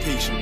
patient.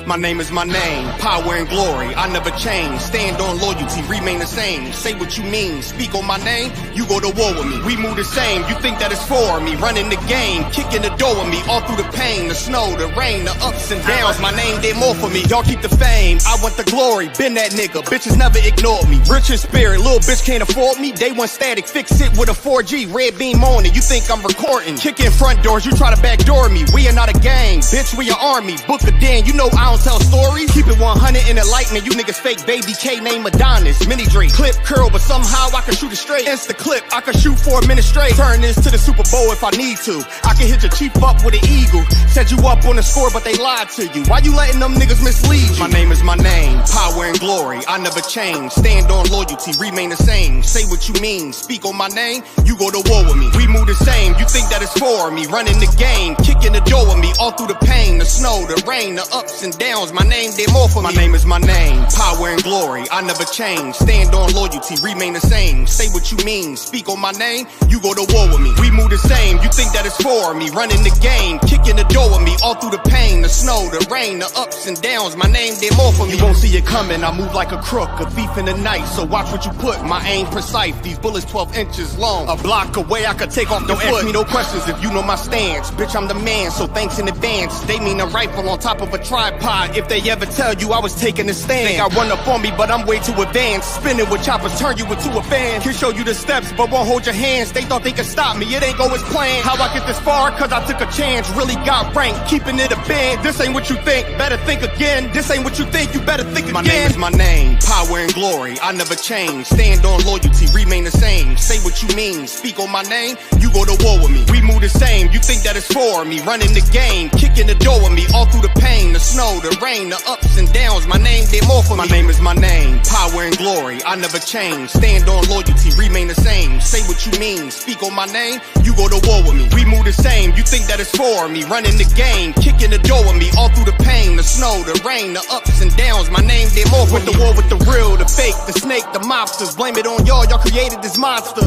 My name is my name, power and glory, I never change. Stand on loyalty, remain the same. Say what you mean, speak on my name, you go to war with me. We move the same, you think that it's for me. Running the game, kicking the door with me. All through the pain, the snow, the rain, the ups and downs. My name did more for me, y'all keep the fame. I want the glory, been that nigga, bitches never ignored me. Rich in spirit, little bitch can't afford me. Day one static, fix it with a 4G. Red beam on it, you think I'm recording. Kicking front doors, you try to backdoor me. We are not a gang, bitch, we an army. Book a den, you know I don't tell stories. Keep it 100 in enlightenment. You niggas fake baby K name Adonis. Mini Drake, clip curl, but somehow I can shoot it straight. Insta clip, I can shoot 4 minutes straight. Turn this to the Super Bowl if I need to. I can hit your chief up with an eagle. Set you up on the score, but they lied to you. Why you letting them niggas mislead you? My name is my name, power and glory, I never change. Stand on loyalty, remain the same. Say what you mean, speak on my name, you go to war with me. We move the same, you think that it's for me. Running the game, kicking the door with me. All through the pain, the snow, the rain, the ups and downs. My name did more for me. My name is my name, power and glory, I never change. Stand on loyalty, remain the same. Say what you mean, speak on my name, you go to war with me. We move the same, you think that it's for me. Running the game, kicking the door with me. All through the pain, the snow, the rain, the ups and downs. My name did more for me. You won't see it coming, I move like a crook, a thief in the night. So watch what you put, my aim precise. These bullets 12 inches long, a block away I could take off the foot. Don't ask me no questions if you know my stance. Bitch, I'm the man, so thanks in advance. They mean a rifle on top of a tripod. If they ever tell you I was taking a stand. Think I run up on me, but I'm way too advanced. Spinning with choppers, turn you into a fan. Can show you the steps, but won't hold your hands. They thought they could stop me, it ain't go as planned. How I get this far? Cause I took a chance. Really got ranked, keeping it a band. This ain't what you think, better think again. This ain't what you think, you better think again. My name is my name, power and glory, I never change. Stand on loyalty, remain the same. Say what you mean, speak on my name, you go to war with me. We move the same, you think that it's for me. Running the game, kicking the door with me. All through the pain, the snow, the rain, the ups and downs. My name did more for me. My name is my name, power and glory, I never change. Stand on loyalty, remain the same. Say what you mean, speak on my name, you go to war with me. We move the same, you think that it's for me. Running the game, kicking the door with me. All through the pain, the snow, the rain, the ups and downs. My name did more for me. Went to war with the real, the fake, the snake, the mobsters. Blame it on y'all, y'all created this monster.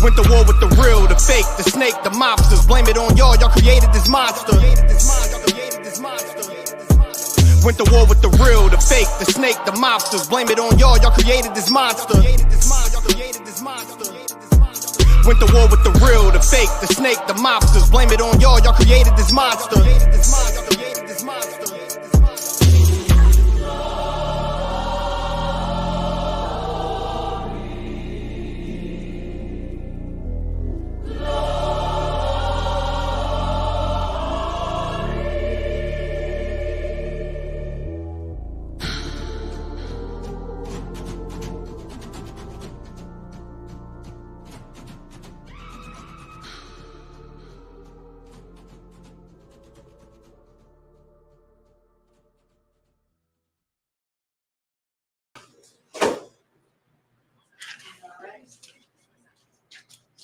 Went to war with the real, the fake, the snake, the mobsters. Blame it on y'all, y'all created this monster. Went to war with the real, the fake, the snake, the mobsters. Blame it on y'all, y'all created this monster. Went to war with the real, the fake, the snake, the mobsters. Blame it on y'all, y'all created this monster.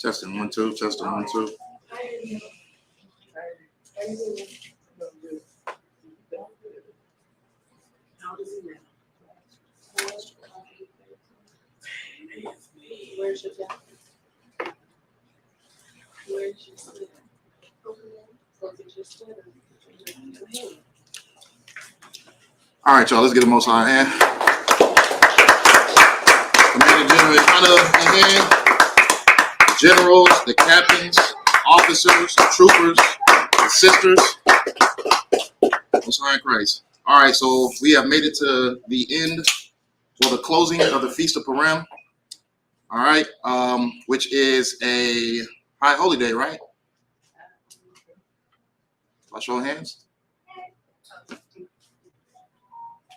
Testing 1 2, testing 1 2. Where's your jacket? Where's your sweater? Go get your sweater. All right, y'all, let's get the Most High hand. Commander General Honor in hand. The generals, the captains, officers, the troopers, the sisters. Most High in Christ. All right, so we have made it to the end for the closing of the Feast of Purim. All right, which is a high holy day, right? I'll show of hands.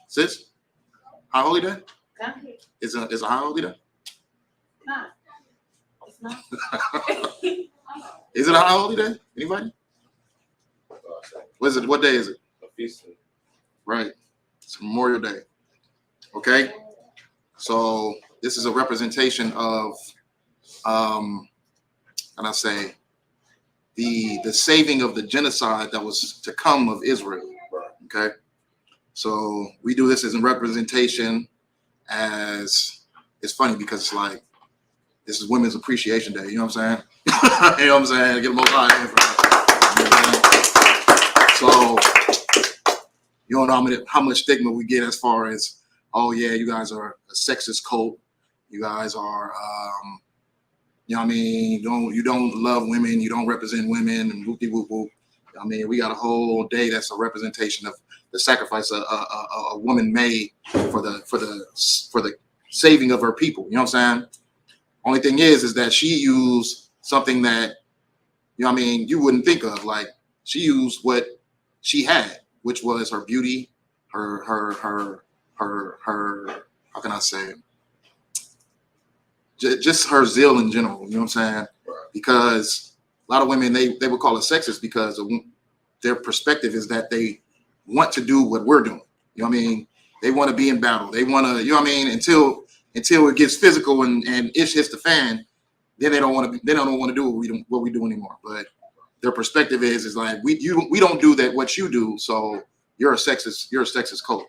Sis, high holy day? Is a high holy day? No, it's not. Is it a high holy day? Anybody? What is it? What day is it? A feast. Right. It's Memorial Day. Okay. So this is a representation of, can I say, the saving of the genocide that was to come of Israel. Okay. So we do this as a representation. As it's funny because it's like This is Women's Appreciation Day. You know what I'm saying? You know what I'm saying? Get the most high hand for that. So you don't know how much stigma we get as far as, oh yeah, you guys are a sexist cult. You guys are, you know what I mean? You don't love women. You don't represent women and whoopie whoop whoop. I mean, we got a whole day that's a representation of the sacrifice a woman made for the saving of her people. You know what I'm saying? Only thing is that she used something that, you know what I mean, you wouldn't think of. Like, she used what she had, which was her beauty, her how can I say it? Just her zeal in general. You know what I'm saying? Because a lot of women, they would call it sexist because of their perspective is that they want to do what we're doing. You know what I mean? They want to be in battle. They want to, you know what I mean? Until it gets physical and ish hits the fan, then they don't want to do what we do anymore. But their perspective is like we don't do that what you do, so you're a sexist cult.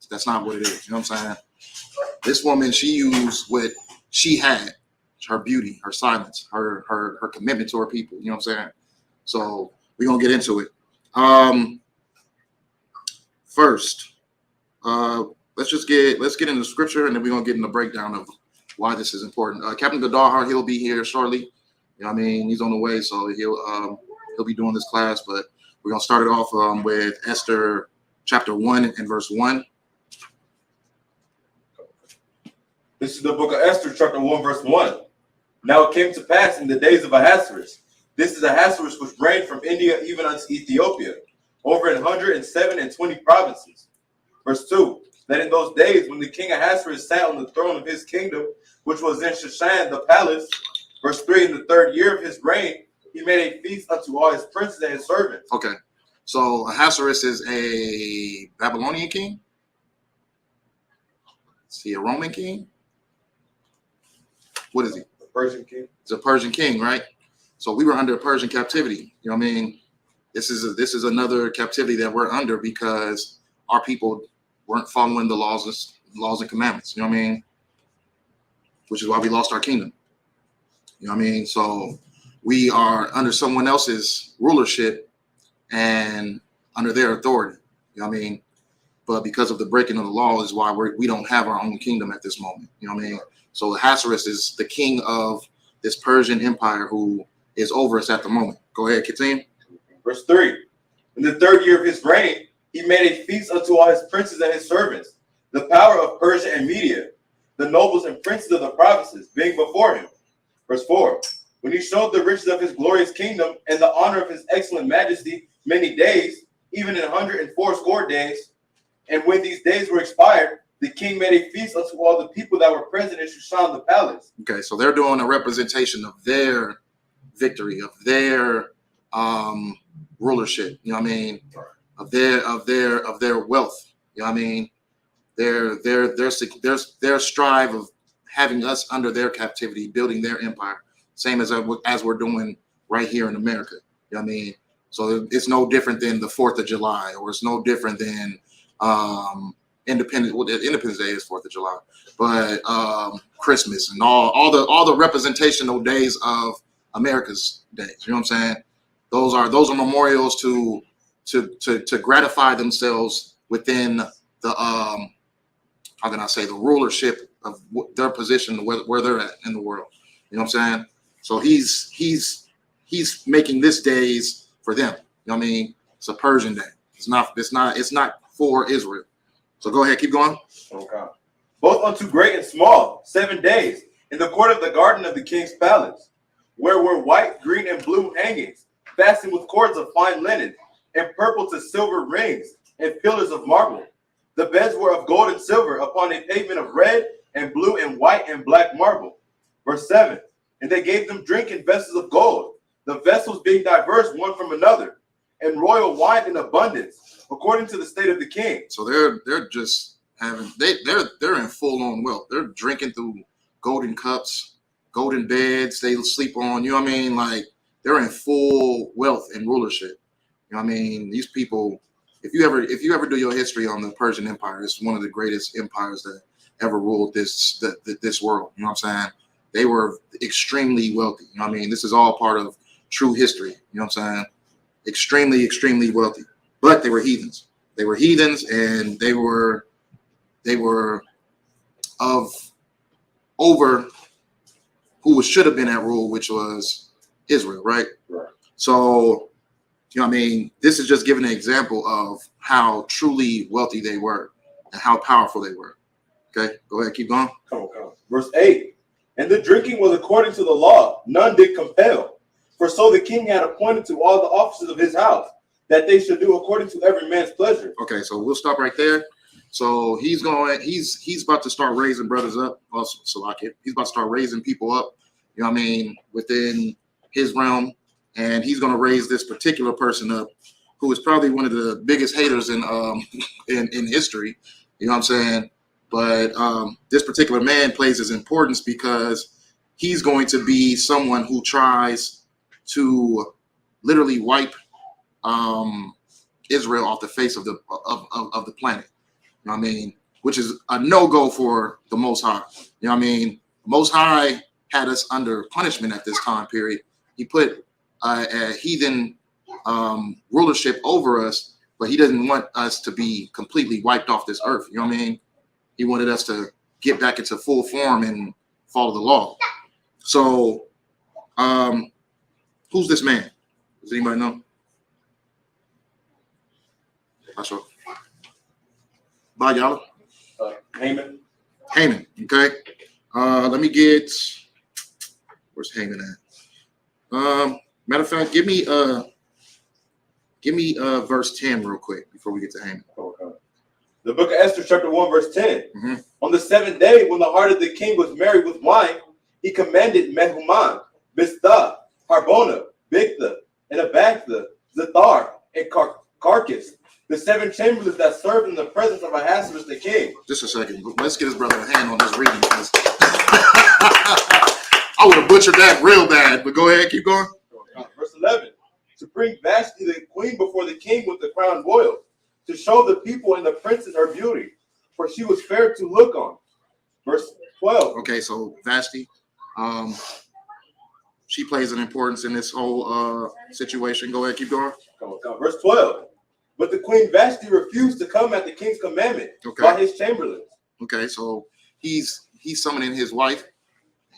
That's not what it is. You know what I'm saying? This woman, she used what she had, her beauty, her silence, her commitment to her people. You know what I'm saying? So we're gonna get into it. First, let's get into scripture, and then we're gonna get into the breakdown of why this is important. Captain Godard, he'll be here shortly. You know what I mean? He's on the way, so he'll be doing this class. But we're gonna start it off with Esther chapter 1 and verse 1. This is the book of Esther, chapter 1, verse 1. Now it came to pass in the days of Ahasuerus. This is Ahasuerus which reigned from India even unto Ethiopia, over 127 provinces. Verse 2. That in those days when the king Ahasuerus sat on the throne of his kingdom, which was in Shushan the palace. Verse 3. In the 3rd year of his reign, he made a feast unto all his princes and his servants. Okay. So Ahasuerus is a Babylonian king? Is he a Roman king? What is he? The Persian king. He's a Persian king, right? So we were under Persian captivity. You know what I mean? This is another captivity that we're under because our people weren't following the laws and commandments. You know what I mean? Which is why we lost our kingdom. You know what I mean? So we are under someone else's rulership and under their authority. You know what I mean? But because of the breaking of the law is why we don't have our own kingdom at this moment. You know what I mean? So Ahasuerus is the king of this Persian empire who is over us at the moment. Go ahead, continue. Verse 3. In the 3rd year of his reign, he made a feast unto all his princes and his servants, the power of Persia and Media, the nobles and princes of the provinces, being before him. Verse 4. When he showed the riches of his glorious kingdom and the honor of his excellent majesty many days, even in 180 days, and when these days were expired, the king made a feast unto all the people that were present in Shushan the palace. Okay, so they're doing a representation of their victory, of their rulership. You know what I mean? Of their wealth. You know what I mean? Their strive of having us under their captivity, building their empire, same as we're doing right here in America. You know what I mean? So it's no different than the 4th of July, or it's no different than Independence Day is 4th of July, but Christmas and all the representational days of America's days. You know what I'm saying? Those are memorials to gratify themselves within the how can I say, the rulership of their position, where they're at in the world. You know what I'm saying? So he's making this days for them. You know what I mean? It's a Persian day. It's not for Israel. So go ahead, keep going. Okay. Both unto great and small, 7 days, in the court of the garden of the king's palace, where were white, green, and blue hangings, fastened with cords of fine linen, and purple to silver rings, and pillars of marble. The beds were of gold and silver, upon a pavement of red and blue and white and black marble. Verse 7. And they gave them drink in vessels of gold, the vessels being diverse one from another, and royal wine in abundance, according to the state of the king. So they're just having they're in full on wealth. They're drinking through golden cups, golden beds they sleep on. You know what I mean? Like, they're in full wealth and rulership. You know what I mean? These people, if you ever do your history on the Persian Empire, it's one of the greatest empires that ever ruled this world. You know what I'm saying? they were extremely wealthy. You know what I mean? This is all part of true history. You know what I'm saying? Extremely, extremely wealthy. But they were heathens. They were heathens, and they were of over who should have been at rule, which was Israel, right? Right. So, you know what I mean? This is just giving an example of how truly wealthy they were and how powerful they were. Okay, go ahead, keep going. Come on. Verse 8. And the drinking was according to the law, none did compel. For so the king had appointed to all the officers of his house, that they should do according to every man's pleasure. Okay, so we'll stop right there. So he's about to start raising brothers up. Also, Salakia. He's about to start raising people up, you know what I mean, within his realm. And he's going to raise this particular person up, who is probably one of the biggest haters in history. You know what I'm saying? But this particular man plays his importance because he's going to be someone who tries to literally wipe Israel off the face of the planet. You know what I mean? Which is a no-go for the Most High. You know what I mean? Most High had us under punishment at this time period. He put a heathen rulership over us, but he didn't want us to be completely wiped off this earth. You know what I mean? He wanted us to get back into full form and follow the law. So, who's this man? Does anybody know? Not sure. Bye, y'all. Haman. Haman. Okay. Let me get. Where's Haman at? Matter of fact, give me verse 10 real quick before we get to Haman. Okay. The book of Esther, chapter 1, verse 10. Mm-hmm. On the 7th day, when the heart of the king was merry with wine, he commanded Mehuman, Biztha, Harbona, Bigtha, and Abagtha, Zethar, and Carcass, the 7 chamberlains that served in the presence of Ahasuerus the king. Just a second. Let's get his brother a hand on this reading. I would have butchered that real bad, but go ahead, keep going. Verse 11. To bring Vashti the queen before the king with the crown royal, to show the people and the princes her beauty, for she was fair to look on. Verse 12. Okay, so Vashti, she plays an importance in this whole situation. Go ahead, keep going. Verse 12. But the queen Vashti refused to come at the king's commandment by his chamberlains. Okay, so he's summoning his wife.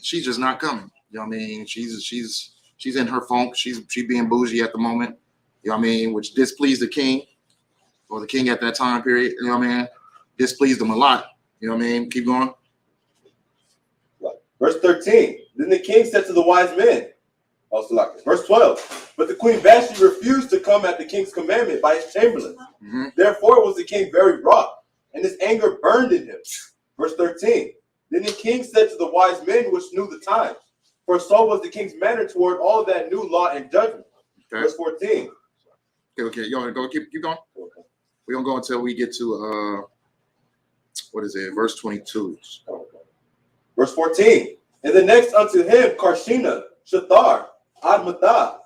She's just not coming. You know what I mean? She's in her funk. She's being bougie at the moment. You know what I mean? Which displeased the king, or the king at that time period. You know what I mean? Displeased him a lot. You know what I mean? Keep going. Verse 13. Then the king said to the wise men, also like this. Verse 12. But the queen Vashti refused to come at the king's commandment by his chamberlain. Mm-hmm. Therefore was the king very wroth, and his anger burned in him. Verse 13. Then the king said to the wise men which knew the times, for so was the king's manner toward all that knew law and judgment. Okay. Verse 14. Okay. You want to go? Keep going. Okay. We're gonna go until we get to what is it? Verse 22. Okay. Verse 14. And the next unto him, Karshina, Shathar, Admatha,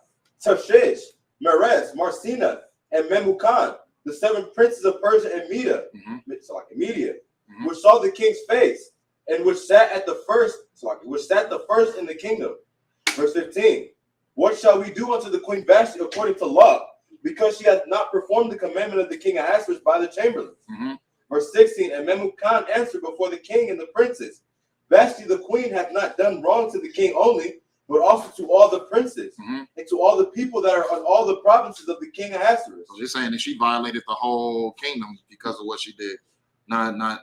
Tarshish, Meres, Marcina, and Memucan, the 7 princes of Persia and Media, which saw the king's face, and which sat the first in the kingdom. Verse 15. What shall we do unto the queen Vashti according to law, because she hath not performed the commandment of the king Ahasuerus by the chamberlains? Mm-hmm. Verse 16. And Memucan answered before the king and the princes, Vashti the queen hath not done wrong to the king only, but also to all the princes, and to all the people that are on all the provinces of the king Ahasuerus. So you're saying that she violated the whole kingdom because of what she did, not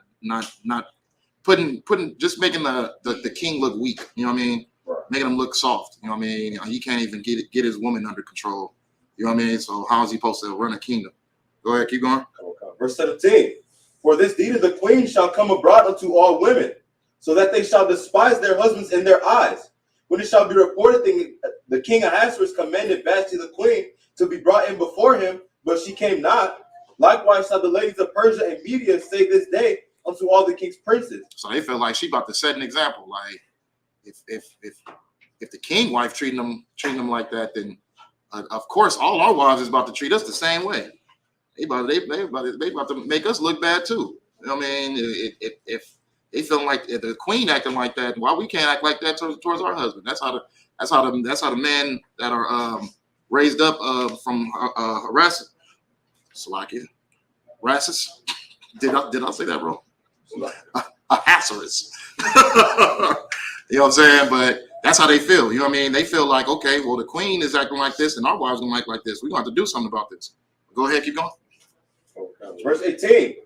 putting just making the king look weak. You know what I mean? Right. Making him look soft. You know what I mean? He can't even get his woman under control. You know what I mean? So how is he supposed to run a kingdom? Go ahead, keep going. Verse 17. For this deed of the queen shall come abroad unto all women, so that they shall despise their husbands in their eyes. When it shall be reported, the king Ahasuerus commanded Vashti the queen to be brought in before him, but she came not. Likewise shall the ladies of Persia and Media say this day unto all the king's princes. So they feel like she about to set an example. Like if the king wife treating them like that, then of course all our wives is about to treat us the same way. They about to make us look bad too. You know what I mean? they feeling like the queen acting like that. Why we can't act like that towards our husband? That's how the men that are raised up from harassing. Slovakia. Rassus. Did I say that wrong? A Hassarus. You know what I'm saying? But that's how they feel. You know what I mean? They feel like, okay, well, the queen is acting like this, and our wives gonna act like this. We're gonna have to do something about this. Go ahead, keep going. Verse 18.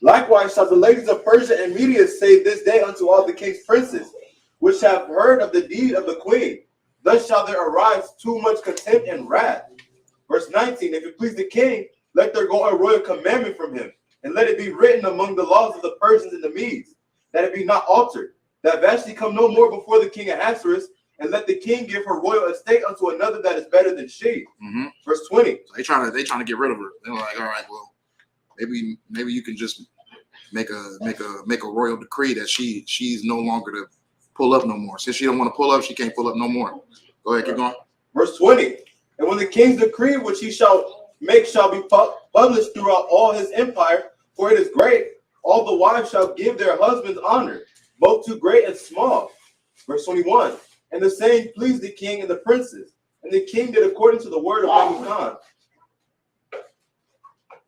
Likewise shall the ladies of Persia and Media say this day unto all the king's princes, which have heard of the deed of the queen. Thus shall there arise too much contempt and wrath. Verse 19. If it please the king, let there go a royal commandment from him, and let it be written among the laws of the Persians and the Medes, that it be not altered, that Vashti come no more before the king Ahasuerus, and let the king give her royal estate unto another that is better than she. Mm-hmm. Verse 20. So they trying to get rid of her. They're like, all right, well, maybe you can just make a royal decree that she's no longer to pull up no more. Since she don't want to pull up, she can't pull up no more. Go ahead, keep going. Verse 20. And when the king's decree which he shall make shall be published throughout all his empire, for it is great, all the wives shall give their husbands honor, both to great and small. Verse 21. And the saying pleased the king and the princes, and the king did according to the word of Nebuchadnezzar.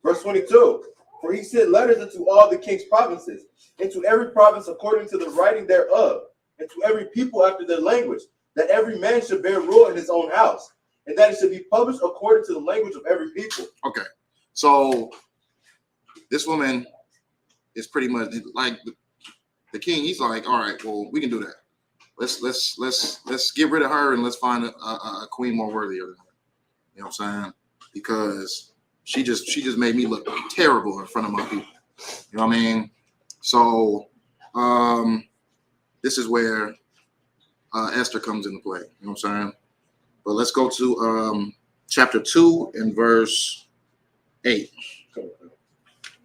Verse 22. For he sent letters into all the king's provinces, into every province according to the writing thereof, and to every people after their language, that every man should bear rule in his own house, and that it should be published according to the language of every people. Okay, so this woman is pretty much like the king. He's like, all right, well, we can do that. Let's get rid of her and let's find a queen more worthy of her. You know what I'm saying? Because she just made me look terrible in front of my people. You know what I mean? So this is where Esther comes into play. You know what I'm saying? But let's go to chapter 2 and verse 8.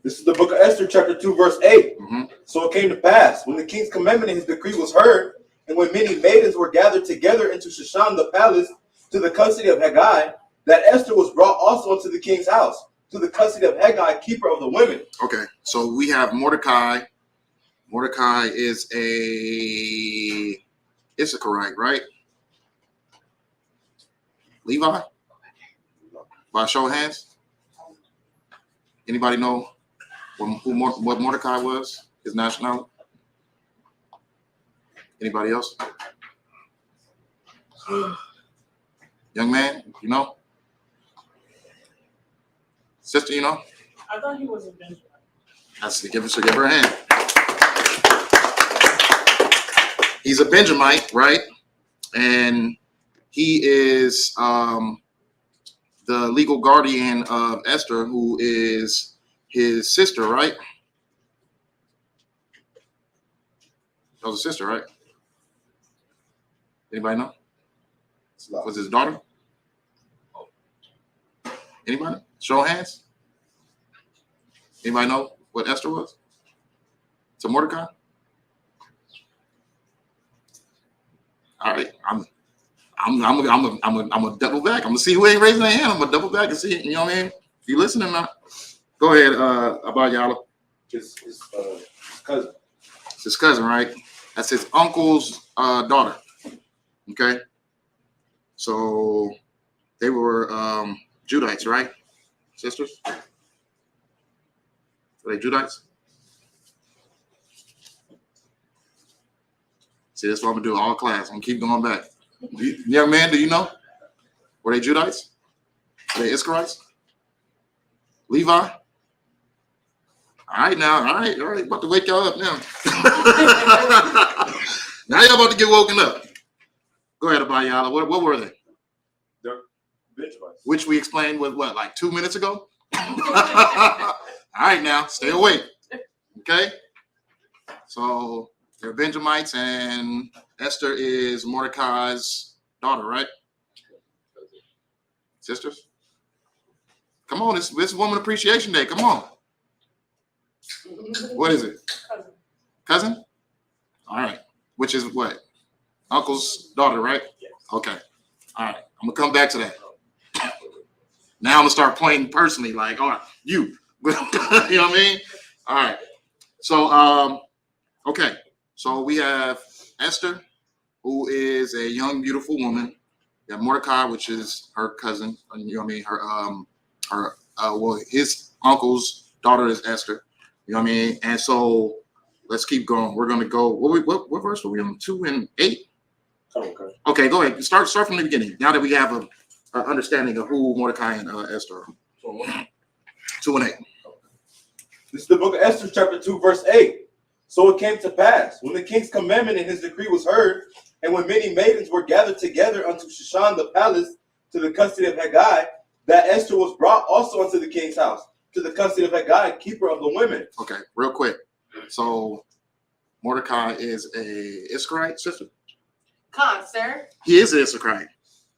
This is the book of Esther, chapter 2, verse 8. Mm-hmm. So it came to pass, when the king's commandment and his decree was heard, and when many maidens were gathered together into Shushan the palace to the custody of Haggai, that Esther was brought also into the king's house, to the custody of Haggai, keeper of the women. Okay, so we have Mordecai. Mordecai is a Issacharite, right? Levi? By a show of hands? Anybody know what Mordecai was? His nationality? Anybody else? Young man, you know? Sister, you know? I thought he was a Benjamin. That's give her a hand. He's a Benjamite, right? And he is the legal guardian of Esther, who is his sister, right? That was a sister, right? Anybody know? Was his daughter? Anybody? Show of hands. Anybody know what Esther was? To Mordecai? All right, I'm a double back. I'm gonna see who ain't raising their hand. I'm gonna double back and see. You know what I mean? If you listening or not, go ahead. Abayala. His cousin. It's his cousin, right? That's his uncle's daughter. Okay. So they were Judites, right? Sisters? Are they Judites? See, that's what I'm gonna do all class. I'm gonna keep going back. Young man, do you know? Were they Judites? Were they Issacharites? Levi? All right now, all right. About to wake y'all up now. Now y'all about to get woken up. Go ahead, Abayala. What were they? They're Benjamites. Which we explained with what, like 2 minutes ago? All right now, stay awake. Okay? So they're Benjamites, and Esther is Mordecai's daughter, right? Sisters? Come on, this Woman Appreciation Day. Come on. What is it? Cousin? All right. Which is what? Uncle's daughter, right? Okay. All right. I'm going to come back to that. Now I'm going to start pointing personally, like, all right, you. You know what I mean? All right. So Okay, so we have Esther, who is a young, beautiful woman. We have Mordecai, which is her cousin. You know what I mean? Well, his uncle's daughter is Esther. You know what I mean? And so let's keep going. We're gonna go. What verse were we on? 2 and 8. Okay. Okay, go ahead. Start from the beginning. Now that we have a understanding of who Mordecai and Esther are. 2 and 8. This is the book of Esther, chapter 2, verse 8. So it came to pass, when the king's commandment and his decree was heard, and when many maidens were gathered together unto Shushan the palace to the custody of Haggai, that Esther was brought also unto the king's house, to the custody of Haggai, keeper of the women. Okay, real quick. So Mordecai is a Israelite sister? Con, sir. He is an Israelite.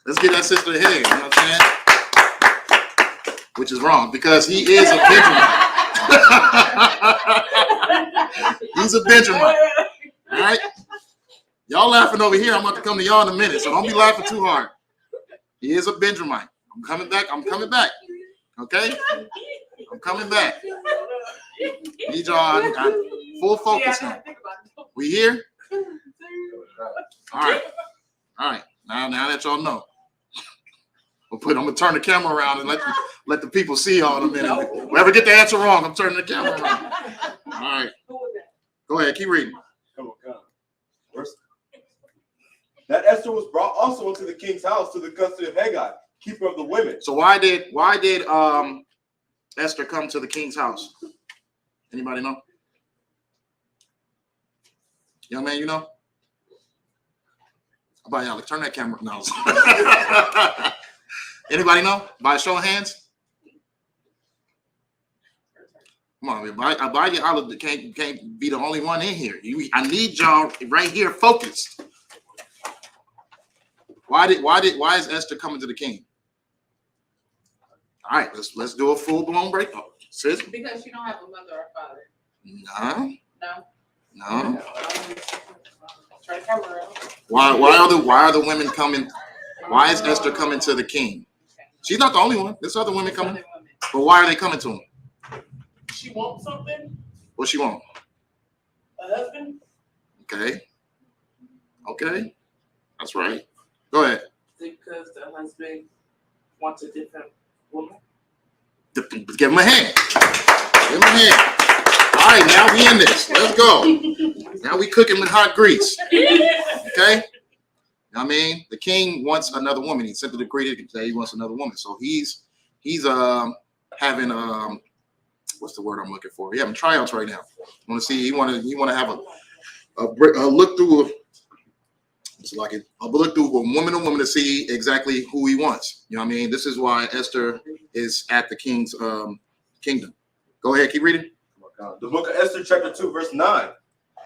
Let's get that sister ahead. You know what I'm saying? Which is wrong because he is a Benjamin. He's a Benjamin. All right? Y'all laughing over here. I'm about to come to y'all in a minute, so don't be laughing too hard. He is a Benjamin. I'm coming back. Okay? I'm coming back. Need y'all full focus now. We here? All right. Now that y'all know. I'm gonna turn the camera around and let the people see y'all in a minute. Whoever get the answer wrong, I'm turning the camera around. All right. Go ahead, keep reading. Come on. Verse. That Esther was brought also into the king's house to the custody of Haggai, keeper of the women. So why did Esther come to the king's house? Anybody know? Young man, you know? How about y'all? Turn that camera. No. Anybody know? By a show of hands? Come on, man. By your olive can't be the only one in here. I need y'all right here focused. Why is Esther coming to the king? All right, let's do a full-blown break. Sis? Because you don't have a mother or father. No. Turn the camera around. Why are the women coming? Why is Esther coming to the king? She's not the only one. There's other women coming. But why are they coming to him? She wants something? What she want? A husband? Okay. That's right. Go ahead. Because the husband wants a different woman. Give him a hand. All right, now we in this. Let's go. Now we cooking with hot grease. Okay? I mean, the king wants another woman. He sent the decree to say he wants another woman. So he's having what's the word I'm looking for? He's having tryouts right now. Want to see? He want to have a look through. It's like a look through a woman to see exactly who he wants. You know what I mean? This is why Esther is at the king's kingdom. Go ahead, keep reading. The book of Esther, chapter 2, verse 9.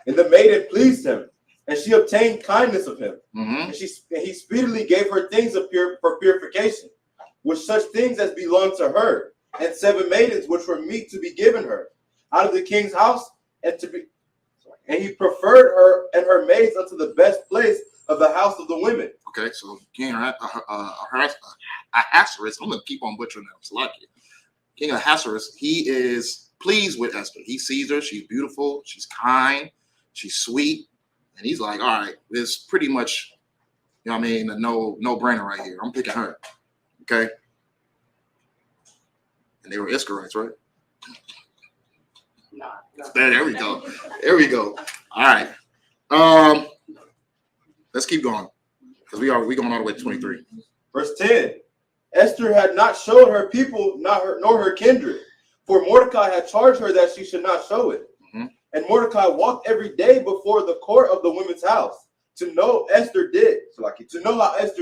And the maiden pleased him, and she obtained kindness of him. Mm-hmm. And he speedily gave her things for purification, with such things as belonged to her, and 7 maidens which were meet to be given her out of the king's house, and he preferred her and her maids unto the best place of the house of the women. Okay, so King Ahasuerus, I'm gonna keep on butchering that. It's lucky. King Ahasuerus, he is pleased with Esther. He sees her, she's beautiful, she's kind, she's sweet, and he's like, all right, this pretty much, you know what I mean, a no-brainer right here. I'm picking her. Okay. And they were Israelites, right? No. There we go. All right. Let's keep going. Because we going all the way to 23. Verse 10. Esther had not showed her people, nor her kindred, for Mordecai had charged her that she should not show it. Mm-hmm. And Mordecai walked every day before the court of the women's house to know how Esther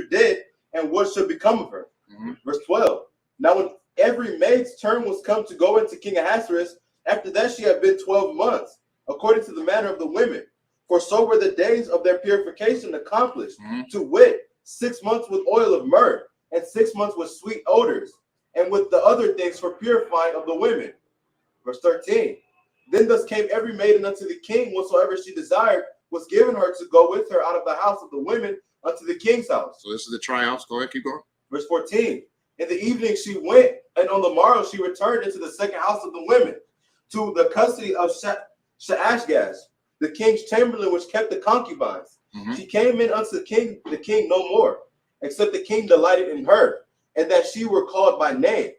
did, and what should become of her. Mm-hmm. Verse 12. Now when every maid's turn was come to go into King Ahasuerus, after that she had been 12 months, according to the manner of the women. For so were the days of their purification accomplished, to wit, 6 months with oil of myrrh, and 6 months with sweet odors, and with the other things for purifying of the women. Verse 13. Then thus came every maiden unto the king, whatsoever she desired was given her to go with her out of the house of the women unto the king's house. So this is the tryouts. Go ahead, keep going. Verse 14. In the evening she went, and on the morrow she returned into the second house of the women, to the custody of Shaashgaz, the king's chamberlain which kept the concubines. She came in unto the king no more, except the king delighted in her, and that she were called by name.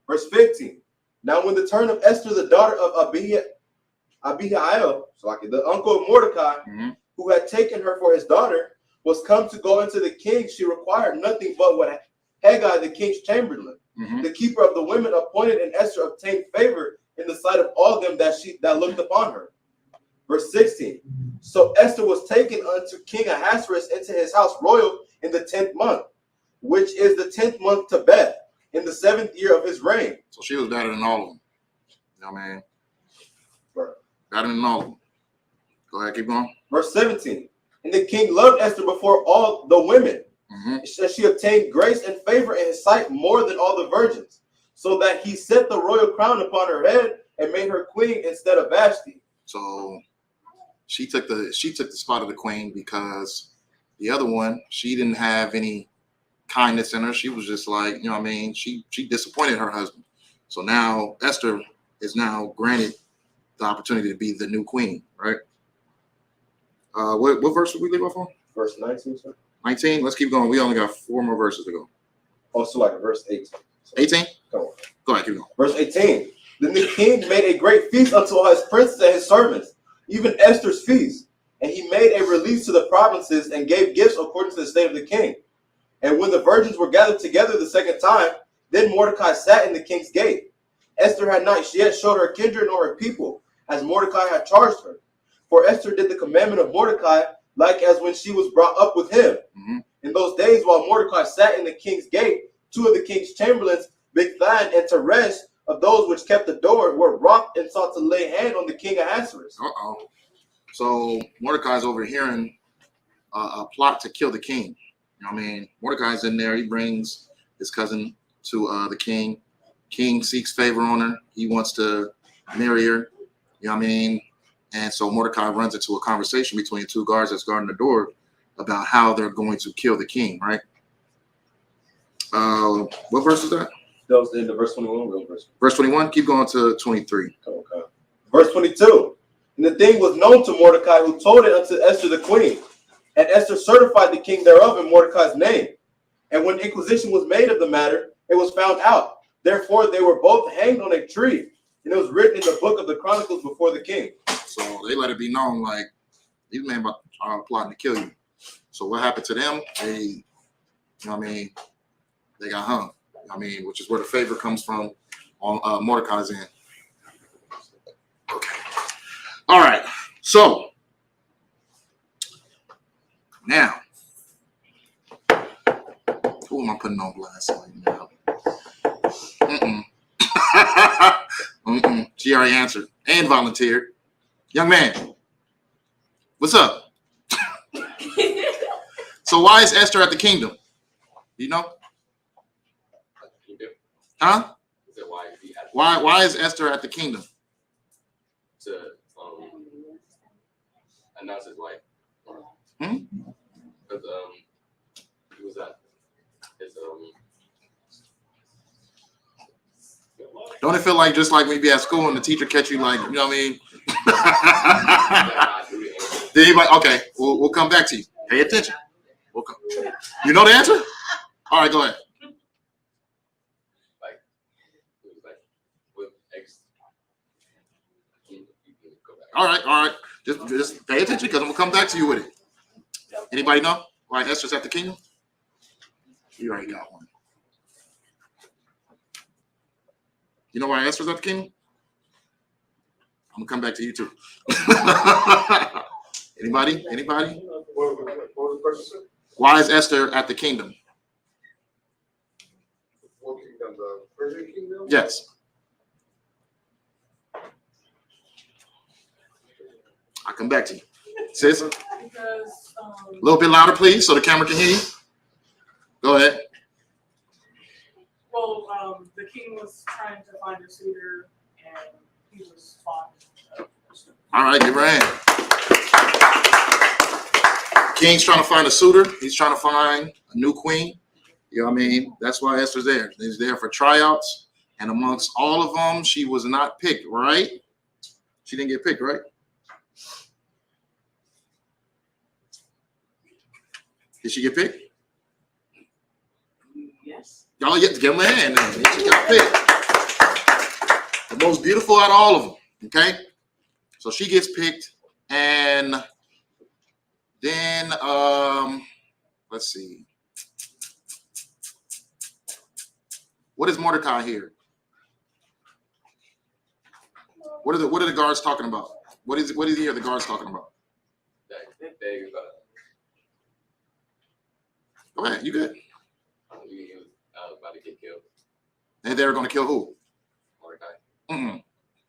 Verse 15. Now when the turn of Esther, the daughter of Abihail, so like the uncle of Mordecai, who had taken her for his daughter, was come to go into the king, she required nothing but what Haggai, the king's chamberlain, the keeper of the women, appointed, and Esther obtained favor in the sight of all them that looked upon her. Verse 16. So Esther was taken unto King Ahasuerus into his house royal in the 10th month, which is the 10th month to Beth, in the 7th year of his reign. So she was better than all of them. You know what I mean? Better than all of them. Go ahead, keep going. Verse 17. And the king loved Esther before all the women. She obtained grace and favor in his sight more than all the virgins, so that he set the royal crown upon her head and made her queen instead of Vashti. So she took the spot of the queen because the other one, she didn't have any kindness in her. She was just like, you know what I mean? She disappointed her husband. So now Esther is now granted the opportunity to be the new queen, right? What verse did we leave off on? Verse 19, sir. 19. Let's keep going. We only got 4 more verses to go. Also like verse 18. 18? Come on. Go ahead, keep going. Verse 18. Then the king made a great feast unto all his princes and his servants, even Esther's feast. And he made a release to the provinces and gave gifts according to the state of the king. And when the virgins were gathered together the second time, then Mordecai sat in the king's gate. Esther had not yet showed her kindred nor her people, as Mordecai had charged her. For Esther did the commandment of Mordecai, like as when she was brought up with him. In those days, while Mordecai sat in the king's gate, 2 of the king's chamberlains, Bigthan and Teresh, of those which kept the door, were wroth and sought to lay hand on the king Ahasuerus. So Mordecai's overhearing a plot to kill the king. You know what I mean? Mordecai's in there. He brings his cousin to the king. King seeks favor on her. He wants to marry her. You know what I mean? And so Mordecai runs into a conversation between 2 guards that's guarding the door about how they're going to kill the king, right? What verse is that? That was the end of verse 21. Verse 21. Keep going to 23. Okay. Verse 22. And the thing was known to Mordecai, who told it unto Esther the queen. And Esther certified the king thereof in Mordecai's name. And when inquisition was made of the matter, it was found out. Therefore they were both hanged on a tree. And it was written in the book of the Chronicles before the king. So they let it be known, like, these men are plotting to kill you. So what happened to them? They, you know what I mean, they got hung. I mean, which is where the favor comes from on Mordecai's end. Okay. All right. So now, who am I putting on blast right now? She already answered and volunteered. Young man, what's up? So why is Esther at the kingdom? You know? Huh? Why is Esther at the kingdom? To announce his wife. Because he was at his Don't it feel like just like we be at school and the teacher catch you like, you know what I mean? Did anybody? Okay, we'll come back to you. Pay attention. We'll come. You know the answer? All right, go ahead. Like, it was like with ex. All right. Just pay attention because I'm gonna come back to you with it. Anybody know why Esther's at the kingdom? You already got one. You know why Esther's at the kingdom? I'm gonna come back to you too. Anybody? What was the question? Why is Esther at the kingdom? What kingdom? The Persian kingdom? Yes. I'll come back to you. Sis, a Because little bit louder, please, so the camera can hear you. Go ahead. well, the king was trying to find a suitor, and he was fond of. All right, give her a hand. King's trying to find a suitor. He's trying to find a new queen. You know what I mean? That's why Esther's there. She's there for tryouts. And amongst all of them, she was not picked, right? She didn't get picked, right? Did she get picked? Yes. Y'all get to give him a hand now. She got picked. The most beautiful out of all of them. Okay? So she gets picked. And then let's see. What is Mordecai here? What are the guards talking about? What is he hear the guards talking about? They Go ahead, you good. he was about to get killed. And they were going to kill who? Mordecai,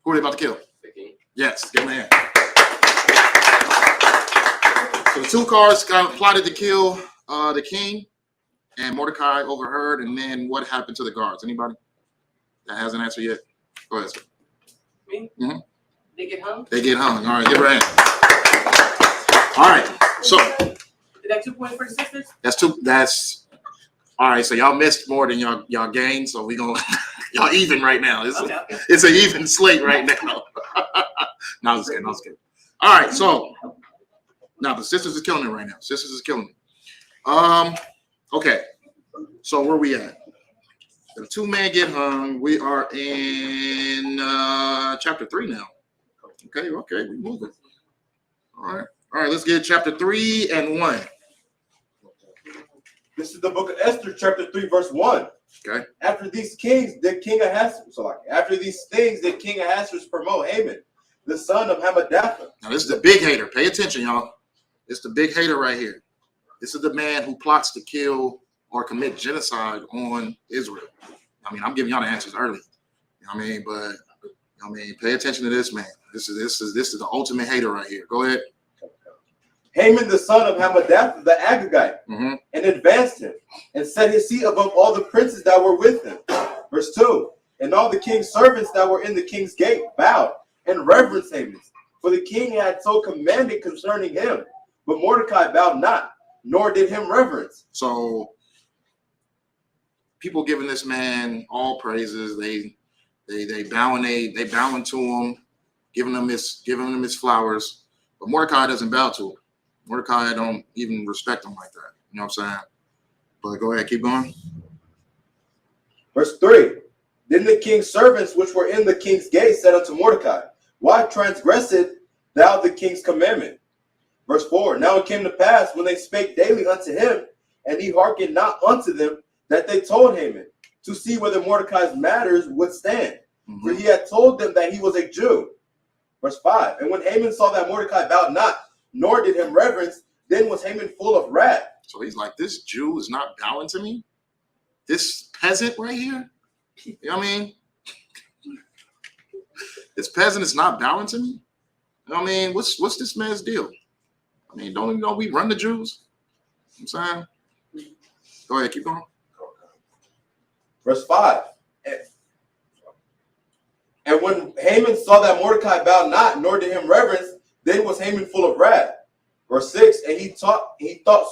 Who are they about to kill? the king. Yes, give him a hand. So the two guards plotted to kill the king, and Mordecai overheard. And then what happened to the guards? Anybody that hasn't answered yet? Go ahead, sir. Me? Mhm. They get hung? They get hung. All right, give her a hand. All right, so Is that 2 points for the sisters? that's all right. So y'all missed more than y'all gained. So we gonna y'all even right now. Okay. It's an even slate right now. No, I was kidding. All right, so now the sisters is killing it right now. Sisters is killing it. Okay. So where we at? The two men get hung. We are in chapter 3 now. Okay, we moving. All right. Let's get chapter 3 and 1. This is the book of Esther, chapter 3, verse 1. Okay. After these things, the king Ahasuerus, after these things, the king Ahasuerus promote Haman, the son of Hammedatha. Now this is the big hater. Pay attention, y'all. It's the big hater right here. This is the man who plots to kill or commit genocide on Israel. I mean, I'm giving y'all the answers early. You know what I mean? But pay attention to this man. This is the ultimate hater right here. Go ahead. Haman, the son of Hammedatha, the Agagite, and advanced him, and set his seat above all the princes that were with him. Verse 2. And all the king's servants that were in the king's gate bowed and reverenced Haman, for the king had so commanded concerning him. But Mordecai bowed not, nor did him reverence. So people giving this man all praises. They bowing to him, giving him his flowers. But Mordecai doesn't bow to him. Mordecai don't even respect him like that. You know what I'm saying? But go ahead, keep going. Verse 3. Then the king's servants which were in the king's gate said unto Mordecai, why transgressed thou the king's commandment? Verse 4. Now it came to pass, when they spake daily unto him, and he hearkened not unto them, that they told Haman, to see whether Mordecai's matters would stand. For he had told them that he was a Jew. Verse 5. And when Haman saw that Mordecai bowed not, nor did him reverence, then was Haman full of wrath. So he's like, this Jew is not bowing to me? This peasant right here? You know what I mean? This peasant is not bowing to me? You know what I mean? What's this man's deal? I mean, don't we run the Jews? You know what I'm saying? Go ahead, keep going. Verse 5. And when Haman saw that Mordecai bowed not, nor did him reverence, then was Haman full of wrath. Verse 6. And he thought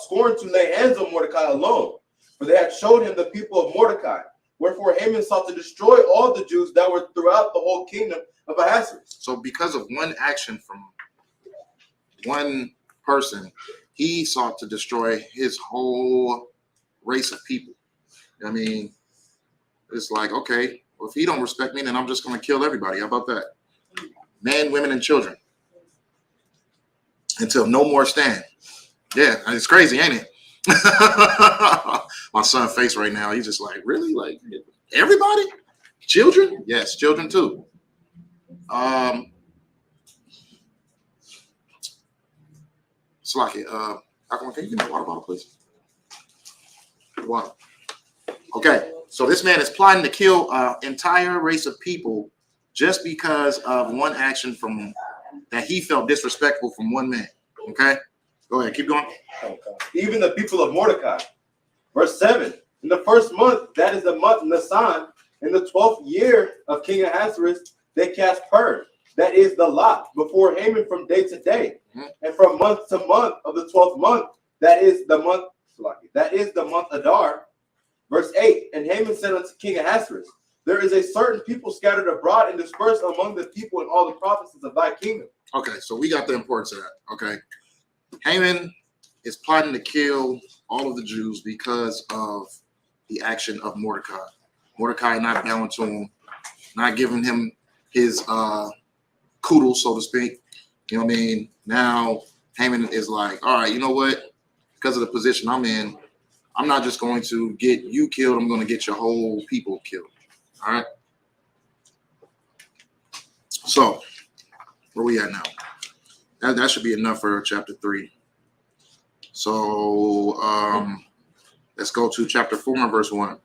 scorn to lay hands on Mordecai alone, for they had showed him the people of Mordecai. Wherefore Haman sought to destroy all the Jews that were throughout the whole kingdom of Ahasuerus. So because of one action from one person, he sought to destroy his whole race of people. I mean, it's like, okay, well, if he don't respect me, then I'm just going to kill everybody. How about that? Men, women, and children. Until no more stand. Yeah, it's crazy, ain't it? My son's face right now, he's just like, really? Like, everybody? Children? Yes, children too. Slaki, can you give me a water bottle, please? Water. Okay, so this man is plotting to kill an entire race of people just because of one action from that he felt disrespectful from one man. Okay, go ahead, keep going. Even the people of Mordecai. Verse 7. In the first month, that is the month Nisan, in the 12th year of King Ahasuerus, they cast pur, that is the lot, before Haman from day to day, and from month to month of the 12th month, that is the month Adar. Verse 8. And Haman said unto King Ahasuerus, there is a certain people scattered abroad and dispersed among the people in all the provinces of thy kingdom. Okay, so we got the importance of that. Okay, Haman is plotting to kill all of the Jews because of the action of Mordecai. Mordecai not bowing to him, not giving him his kudos, so to speak. You know what I mean? Now Haman is like, all right, you know what? Because of the position I'm in, I'm not just going to get you killed, I'm going to get your whole people killed. All right? So, where we at now? That should be enough for chapter 3. So, let's go to chapter 4 and verse 1.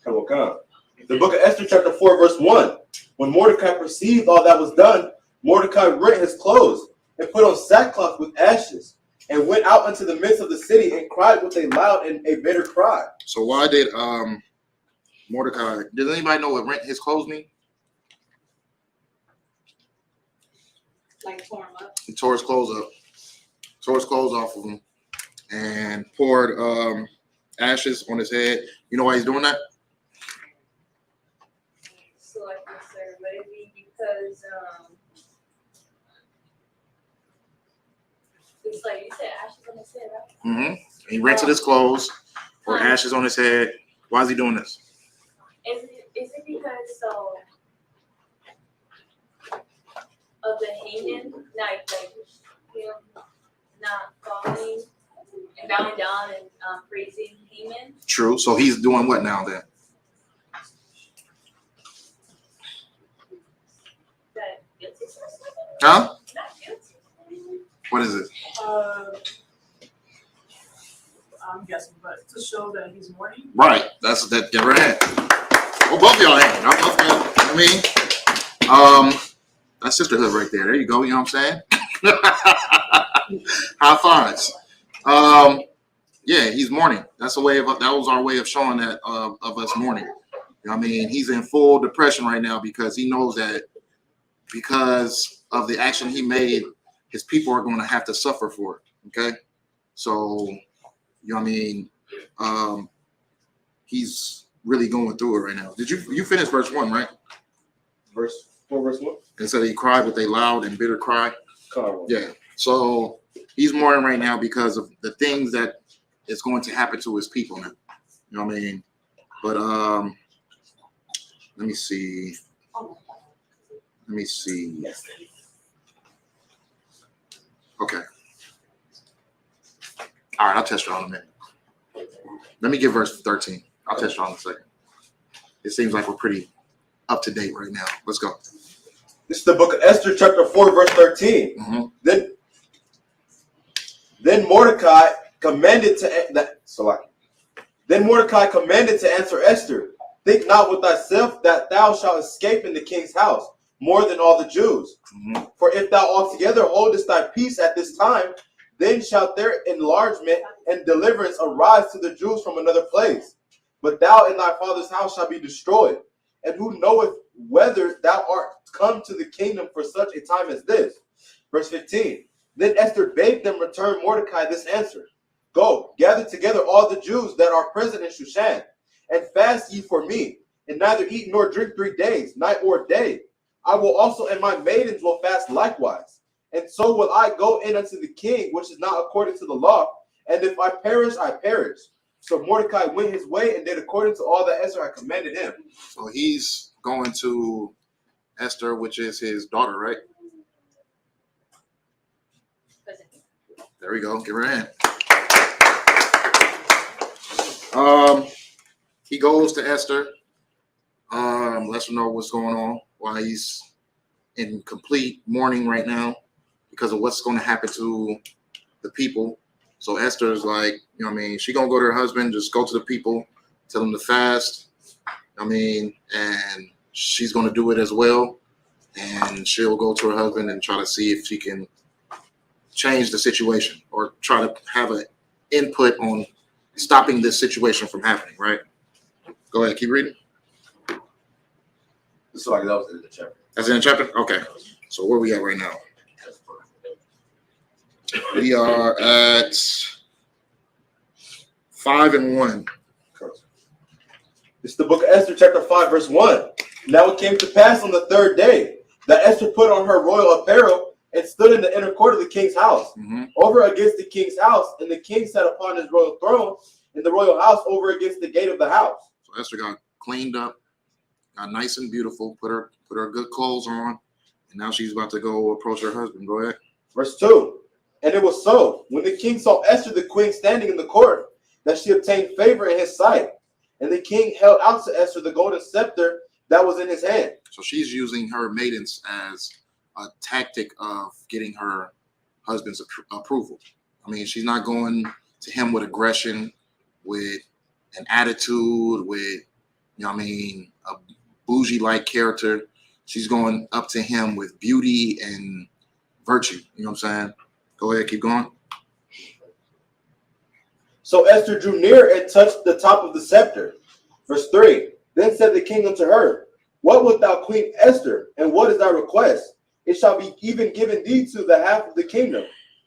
Come on. The book of Esther, chapter 4, verse 1. When Mordecai perceived all that was done, Mordecai rent his clothes and put on sackcloth with ashes and went out into the midst of the city and cried with a loud and a bitter cry. So why did Mordecai, does anybody know what rent his clothes mean? Like tore him up. He tore his clothes up, tore his clothes off of him, and poured ashes on his head. You know why he's doing that? So like this, sir, would it be because it's like you said, ashes on his head, right? Mm-hmm. He rented his clothes, poured ashes on his head. Why is he doing this? Is it because of the Haman, like him not falling and bowing down and praising Haman? True. So he's doing what now then? That guilty or something? Huh? Not guilty. What is it? I'm guessing, but to show that he's mourning. Right. That's that. Get right ahead. Well, both of y'all had. I'm both good. I mean, that's sisterhood right there. There you go. You know what I'm saying? High fives. Yeah, he's mourning. That's a way of, that was our way of showing that of us mourning. You know what I mean, he's in full depression right now because he knows that because of the action he made, his people are going to have to suffer for it. Okay, so you know what I mean. He's really going through it right now. Did you finish verse 1, right? Verse 4, verse 1. It said he cried with a loud and bitter cry. Come. Yeah. So he's mourning right now because of the things that is going to happen to his people now. You know what I mean? But let me see. Okay. All right, I'll test y'all in a minute. Let me get verse 13. I'll test y'all in a second. It seems like we're pretty up to date right now. Let's go. This is the book of Esther, chapter 4, verse 13. Mm-hmm. Then Mordecai commanded to answer Esther, think not with thyself that thou shalt escape in the king's house more than all the Jews. Mm-hmm. For if thou altogether holdest thy peace at this time, then shalt their enlargement and deliverance arise to the Jews from another place. But thou and thy father's house shall be destroyed. And who knoweth whether thou art come to the kingdom for such a time as this? Verse 15. Then Esther bade them return Mordecai this answer. Go, gather together all the Jews that are present in Shushan, and fast ye for me, and neither eat nor drink 3 days, night or day. I will also, and my maidens will fast likewise. And so will I go in unto the king, which is not according to the law. And if I perish, I perish. So Mordecai went his way and did according to all that Esther had commanded him. So he's going to Esther, which is his daughter, right? There we go. Give her a hand. He goes to Esther, lets her know what's going on, why he's in complete mourning right now because of what's going to happen to the people. So Esther's like, you know what I mean, she gonna go to her husband, just go to the people, tell them to fast. I mean, and she's gonna do it as well. And she'll go to her husband and try to see if she can change the situation or try to have an input on stopping this situation from happening, right? Go ahead, keep reading. It's like that was in the chapter. That's in the chapter? Okay. So where we at right now? We are at 5 and 1. It's the book of Esther, chapter 5, verse 1. Now it came to pass on the 3rd day that Esther put on her royal apparel and stood in the inner court of the king's house, Mm-hmm. over against the king's house, and the king sat upon his royal throne in the royal house over against the gate of the house. So Esther got cleaned up, got nice and beautiful, put her good clothes on, and now she's about to go approach her husband. Go ahead. Verse 2. And it was so, when the king saw Esther the queen standing in the court, that she obtained favor in his sight. And the king held out to Esther the golden scepter that was in his hand. So she's using her maidens as a tactic of getting her husband's approval. I mean, she's not going to him with aggression, with an attitude, with, you know what I mean, a bougie-like character. She's going up to him with beauty and virtue. You know what I'm saying? Go ahead, keep going. So Esther drew near and touched the top of the scepter. Verse 3. Then said the king unto her, What wilt thou, Queen Esther, and what is thy request? It shall be even given thee to the half of the kingdom.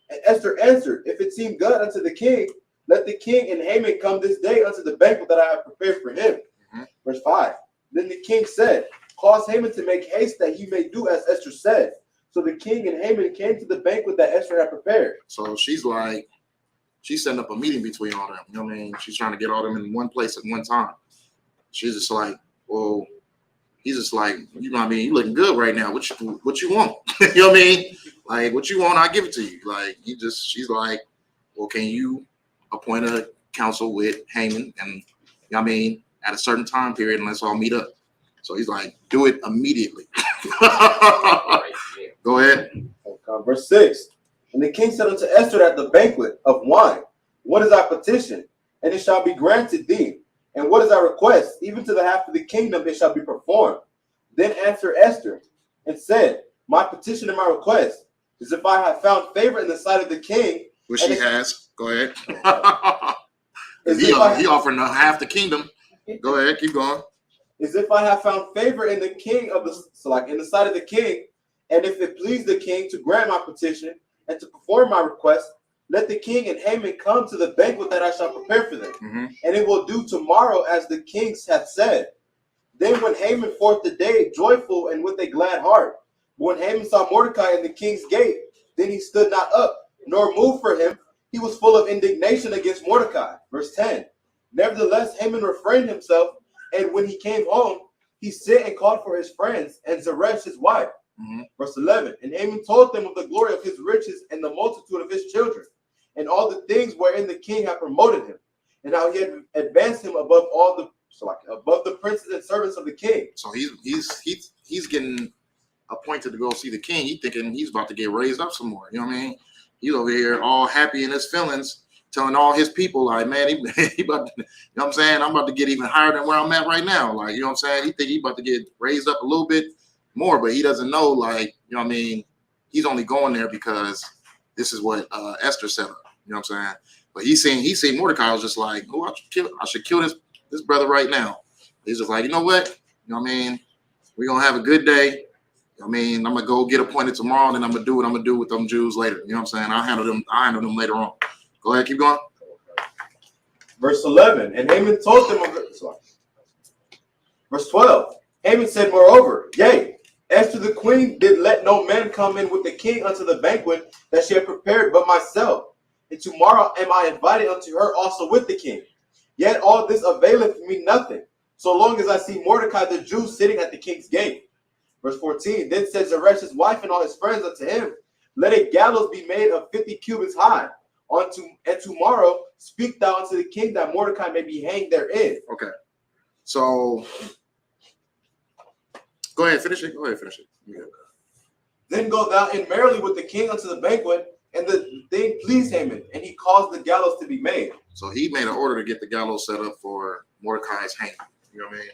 And Esther answered, If it seem good unto the king, let the king and Haman come this day unto the banquet that I have prepared for him. Mm-hmm. Verse 5. Then the king said, Cause Haman to make haste that he may do as Esther said. So the king and Haman came to the banquet that Esther had prepared. So she's setting up a meeting between all them. You know what I mean? She's trying to get all them in one place at one time. She's just like, well, he's just like, you know what I mean? You looking good right now. What you want? You know what I mean? Like, what you want, I'll give it to you. Like, she's like, well, can you appoint a council with Haman and, you know what I mean, at a certain time period, and let's all meet up. So he's like, do it immediately. Go ahead. Verse 6. And the king said unto Esther at the banquet of wine, What is thy petition? And it shall be granted thee. And what is thy request? Even to the half of the kingdom it shall be performed. Then answered Esther and said, My petition and my request is if I have found favor in the sight of the king. Which she has. Go ahead. Is he if offering her half the kingdom. Go ahead, keep going. Is if I have found favor in the king of the, so like in the sight of the king, and if it please the king to grant my petition and to perform my request, let the king and Haman come to the banquet that I shall prepare for them. Mm-hmm. And it will do tomorrow as the king hath said. Then went Haman forth the day, joyful and with a glad heart. But when Haman saw Mordecai in the king's gate, then he stood not up, nor moved for him. He was full of indignation against Mordecai. Verse 10. Nevertheless, Haman refrained himself, and when he came home, he sent and called for his friends and Zeresh his wife. Mm-hmm. Verse 11. And Haman told them of the glory of his riches and the multitude of his children, and all the things wherein the king had promoted him, and how he had advanced him above above the princes and servants of the king. So he's getting appointed to go see the king. He's thinking he's about to get raised up some more. You know what I mean? He's over here all happy in his feelings, telling all his people, like, man, he about to, you know what I'm saying? I'm about to get even higher than where I'm at right now. Like, you know what I'm saying? He think he's about to get raised up a little bit more, but he doesn't know, like, you know what I mean? He's only going there because this is what Esther set up. You know what I'm saying? But he seen Mordecai was just like, oh, I should kill this brother right now. He's just like, you know what? You know what I mean? We're going to have a good day. I mean, I'm going to go get appointed tomorrow, and then I'm going to do what I'm going to do with them Jews later. You know what I'm saying? I'll handle them later on. Go ahead, keep going. Verse 11. And Haman told them of it. Verse 12. Haman said, moreover, yea, Esther the queen did let no man come in with the king unto the banquet that she had prepared but myself. And tomorrow am I invited unto her also with the king. Yet all this availeth me nothing, so long as I see Mordecai the Jew sitting at the king's gate. Verse 14. Then said Zeresh his wife and all his friends unto him, let a gallows be made of 50 cubits high. And tomorrow speak thou unto the king that Mordecai may be hanged therein. Okay. So go ahead, finish it. Yeah. Then go thou in merrily with the king unto the banquet, and the thing pleased Haman, and he caused the gallows to be made. So he made an order to get the gallows set up for Mordecai's hanging. You know what I mean?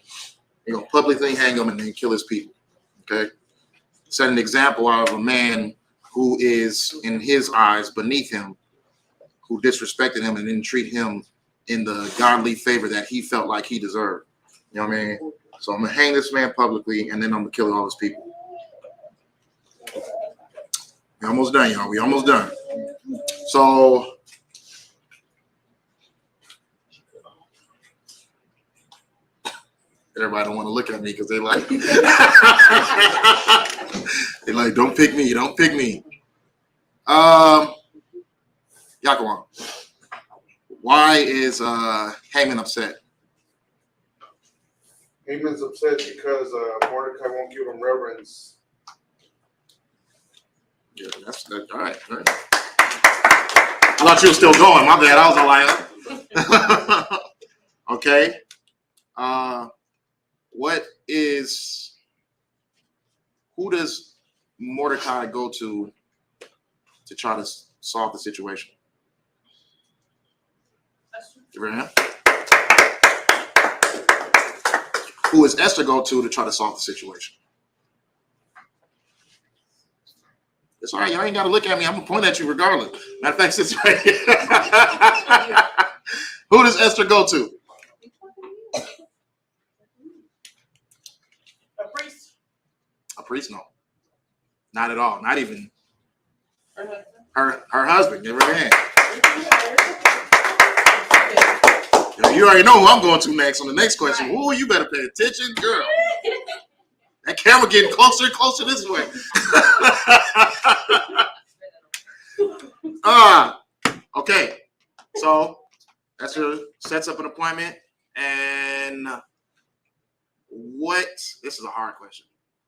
He's going to publicly hang him and then kill his people. Okay? Set an example out of a man who is, in his eyes, beneath him, who disrespected him and didn't treat him in the godly favor that he felt like he deserved. You know what I mean? So I'm going to hang this man publicly, and then I'm going to kill all his people. We're almost done, y'all. We almost done. So everybody don't want to look at me because they like, don't pick me. Yaakov, why is Haman upset? Haman's upset because Mordecai won't give him reverence. Yeah, that's that. All right. All right. I thought you were still going. My bad. I was like, okay. Who does Mordecai go to try to solve the situation? Abraham? Who does Esther go to try to solve the situation? It's all right. Y'all ain't got to look at me. I'm going to point at you regardless. Matter of fact, it's right here. Who does Esther go to? A priest. A priest? No. Not at all. Not even her husband. Give her a hand. You already know who I'm going to next on the next question. Ooh, you better pay attention, girl. That camera getting closer and closer this way. Okay. So Esther sets up an appointment, and this is a hard question.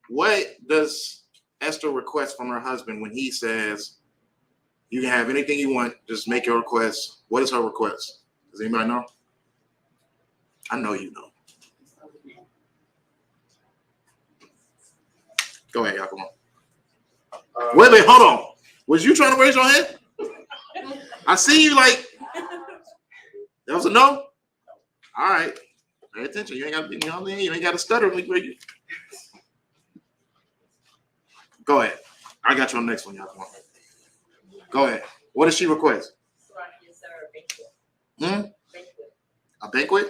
What does Esther request from her husband when he says, you can have anything you want, just make your request? What is her request? Does anybody know? I know you know. Go ahead, y'all. Come on. Wait, hold on. Was you trying to raise your hand? I see you like. That was a no? All right. Pay attention. You ain't got to be, you ain't got to stutter. Go ahead. I got you on the next one, y'all. Come on. Go ahead. What does she request? A banquet?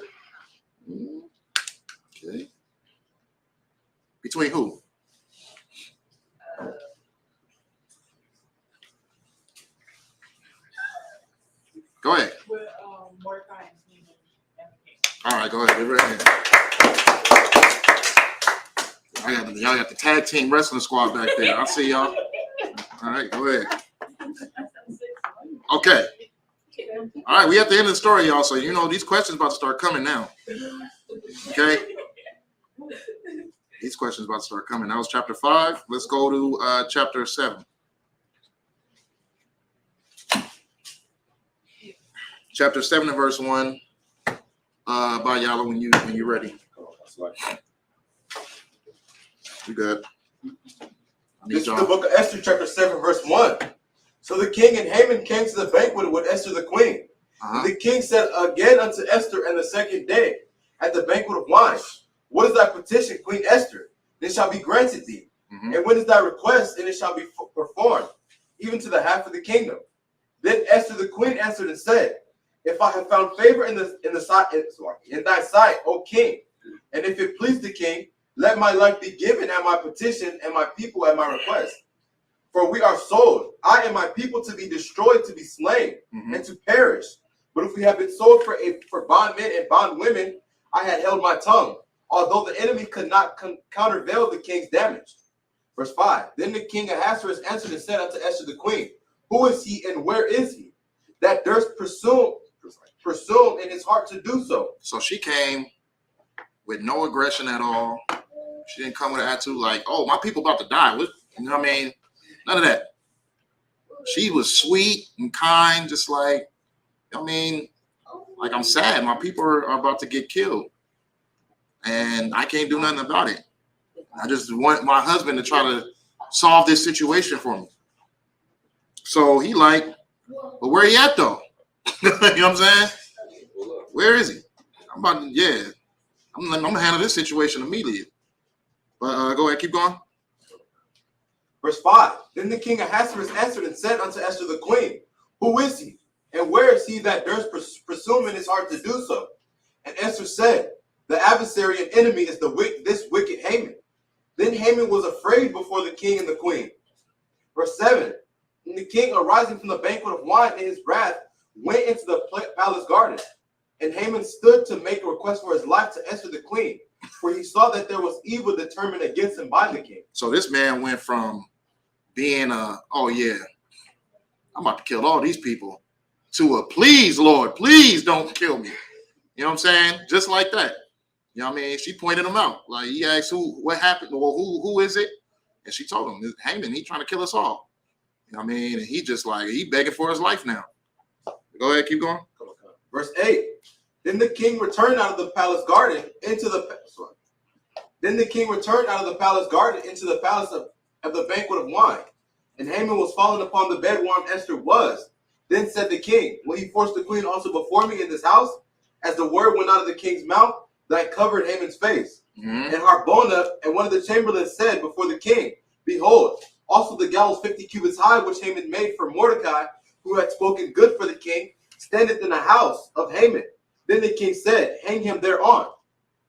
Okay. Between who? Go ahead. With Mordecai and Haman and the king. All right, go ahead. Give her a hand. Y'all got the tag team wrestling squad back there. I see y'all. All right, go ahead. Okay. All right, we at the end of the story, y'all. So you know these questions about to start coming now. Okay. These questions about to start coming. That was chapter 5. Let's go to chapter 7. Chapter 7 and verse 1. By Yala when you're ready. You good. This is the book of Esther, chapter 7, verse 1. So the king and Haman came to the banquet with Esther the queen. And the king said again unto Esther on the second day at the banquet of wine, what is thy petition, Queen Esther? It shall be granted thee. And what is thy request? And it shall be performed, even to the half of the kingdom. Then Esther the queen answered and said, if I have found favor in thy sight, O king, and if it please the king, let my life be given at my petition, and my people at my request. For we are sold, I and my people, to be destroyed, to be slain, and to perish. But if we have been sold for bondmen and bondwomen, I had held my tongue, although the enemy could not countervail the king's damage. Verse 5. Then the king Ahasuerus answered and said unto Esther the queen, who is he and where is he, that durst presume in his heart to do so? So she came with no aggression at all. She didn't come with an attitude like, oh, my people about to die. You know what I mean? None of that. She was sweet and kind, just like, I mean, like, I'm sad. My people are about to get killed. And I can't do nothing about it. I just want my husband to try to solve this situation for me. So he like, but where he at though? You know what I'm saying? Where is he? I'm gonna handle this situation immediately. But go ahead, keep going. Verse 5. Then the king Ahasuerus answered and said unto Esther the queen, who is he? And where is he that durst presume in his heart to do so? And Esther said, the adversary and enemy is this wicked Haman. Then Haman was afraid before the king and the queen. Verse 7. And the king, arising from the banquet of wine in his wrath, went into the palace garden. And Haman stood to make a request for his life to Esther the queen, for he saw that there was evil determined against him by the king. So this man went from being I'm about to kill all these people, to a please, Lord, please don't kill me. You know what I'm saying? Just like that. You know what I mean? She pointed him out. Like, he asked what happened? Well, who is it? And she told him, Haman, he trying to kill us all. You know what I mean? And he just like, he begging for his life now. Go ahead, keep going. Verse 8. Then the king returned out of the palace garden into the palace of the banquet of wine. And Haman was fallen upon the bed whereon Esther was. Then said the king, will he force the queen also before me in this house? As the word went out of the king's mouth, that covered Haman's face. And Harbona and one of the chamberlains said before the king, behold, also the gallows 50 cubits high, which Haman made for Mordecai, who had spoken good for the king, standeth in the house of Haman. Then the king said, hang him thereon.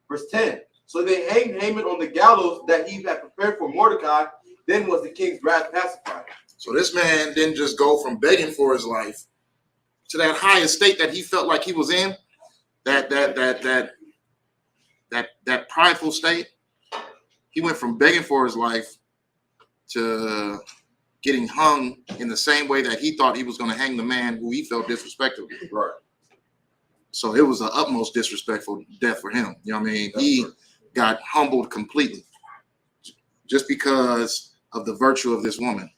Verse 10. So they hanged Haman on the gallows that he had prepared for Mordecai. Then was the king's wrath pacified. So this man didn't just go from begging for his life to that high estate that he felt like he was in, that prideful state. He went from begging for his life to getting hung in the same way that he thought he was going to hang the man who he felt disrespectful. Right. So it was an utmost disrespectful death for him. You know what I mean? He got humbled completely just because of the virtue of this woman.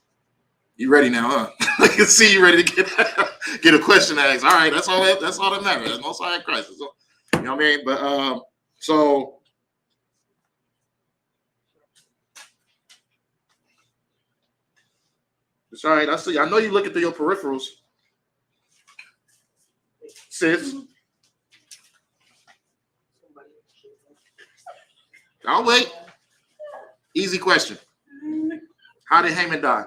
You ready now, huh? I can see you ready to get a question asked. All right, that's all that matters. That's Most High Christ. So, you know what I mean? But so it's all right. I see. I know you looking through your peripherals, sis. I'll wait. Easy question. How did Haman die?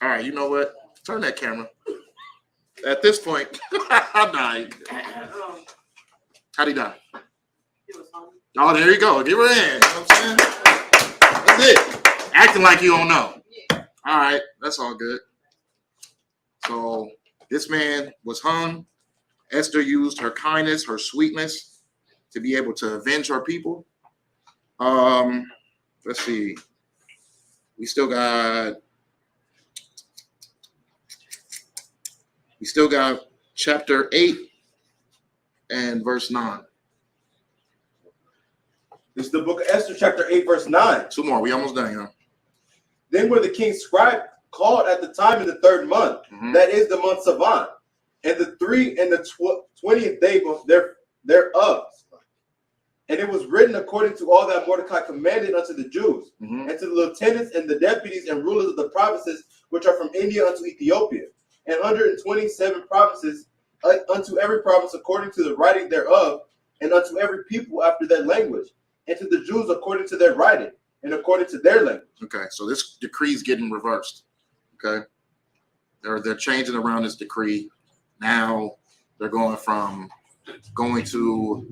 All right, you know what? Turn that camera. At this point, I died. How'd he die? Oh, there you go. Give her a hand. You know what I'm saying? That's it. Acting like you don't know. All right, that's all good. So this man was hung. Esther used her kindness, her sweetness to be able to avenge her people. Let's see. We still got chapter 8 and verse 9. This is the book of Esther, chapter 8, verse 9. 2 more. We almost done, you know. Then were the king's scribe called at the time in the 3rd month, that is the month Savan, and the 20th day thereof. And it was written according to all that Mordecai commanded unto the Jews, and to the lieutenants and the deputies and rulers of the provinces which are from India unto Ethiopia, and 127 provinces, unto every province according to the writing thereof, and unto every people after their language, and to the Jews according to their writing, and according to their language. Okay, so this decree is getting reversed. Okay, they're changing around this decree. Now they're going from going to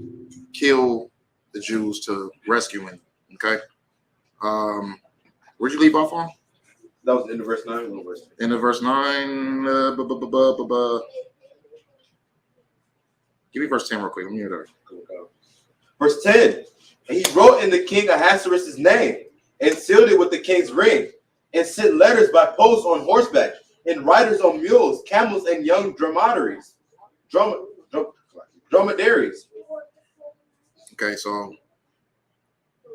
kill the Jews to rescuing. Okay, where'd you leave off on? That was in the verse 9. In the verse 9. Give me verse 10 real quick. Let me hear that. Verse 10. And he wrote in the king Ahasuerus' name, and sealed it with the king's ring, and sent letters by post on horseback, and riders on mules, camels, and young dromedaries. Okay, so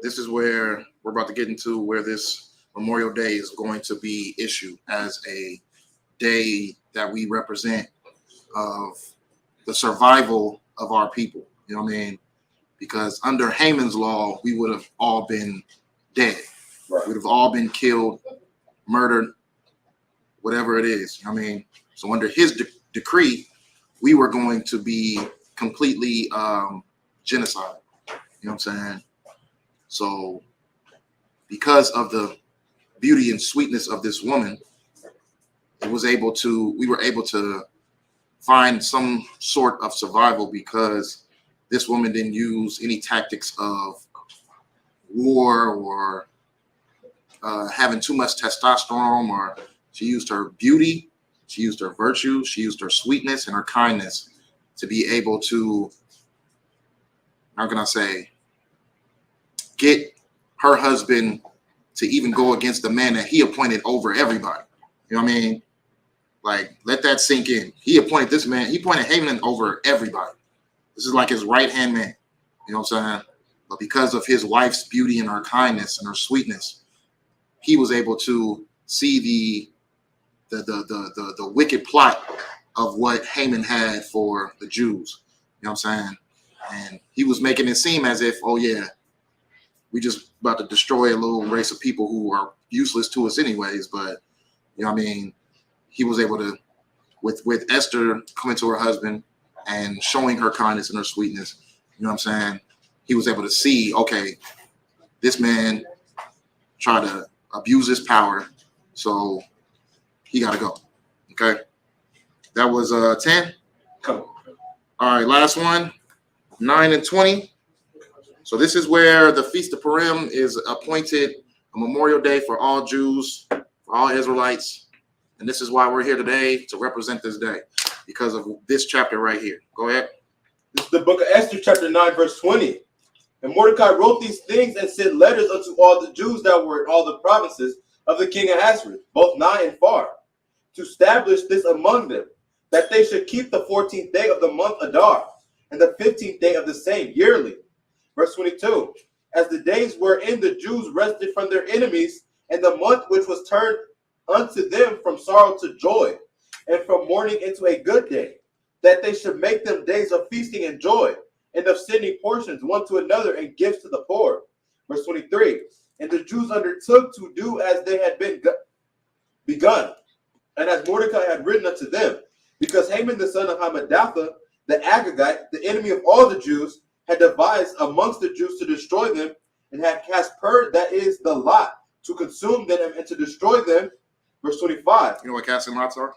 this is where we're about to get into where this Memorial Day is going to be issued as a day that we represent of the survival of our people. You know what I mean? Because under Haman's law, we would have all been dead. Right. We would have all been killed, murdered, whatever it is. I mean, so under his decree, we were going to be completely genocide. You know what I'm saying? So because of the beauty and sweetness of this woman, we were able to find some sort of survival because this woman didn't use any tactics of war or having too much testosterone, or she used her beauty, she used her virtue, she used her sweetness and her kindness to be able to, how can I say, get her husband to even go against the man that he appointed over everybody. You know what I mean? Like, let that sink in. He appointed this man. He appointed Haman over everybody. This is like his right-hand man. You know what I'm saying? But because of his wife's beauty and her kindness and her sweetness, he was able to see the wicked plot of what Haman had for the Jews. You know what I'm saying? And he was making it seem as if, oh yeah, we just about to destroy a little race of people who are useless to us anyways. But you know what I mean? He was able to, with Esther coming to her husband and showing her kindness and her sweetness, you know what I'm saying? He was able to see, okay, this man tried to abuse his power, so he got to go. Okay, that was 10. Come on. All right, last one, 9 and 20. So this is where the Feast of Purim is appointed a memorial day for all Jews, for all Israelites. And this is why we're here today, to represent this day, because of this chapter right here. Go ahead. This is the book of Esther, chapter 9, verse 20. And Mordecai wrote these things and sent letters unto all the Jews that were in all the provinces of the king Ahasuerus, both nigh and far, to establish this among them, that they should keep the 14th day of the month Adar, and the 15th day of the same yearly. Verse 22. As the days wherein the Jews rested from their enemies, and the month which was turned unto them from sorrow to joy, and from mourning into a good day, that they should make them days of feasting and joy, and of sending portions one to another and gifts to the poor. Verse 23. And the Jews undertook to do as they had been begun, and as Mordecai had written unto them, because Haman the son of Hammedatha, the Agagite, the enemy of all the Jews, had devised amongst the Jews to destroy them, and had cast purge, that is the lot, to consume them and to destroy them. Verse 25. You know what casting lots are?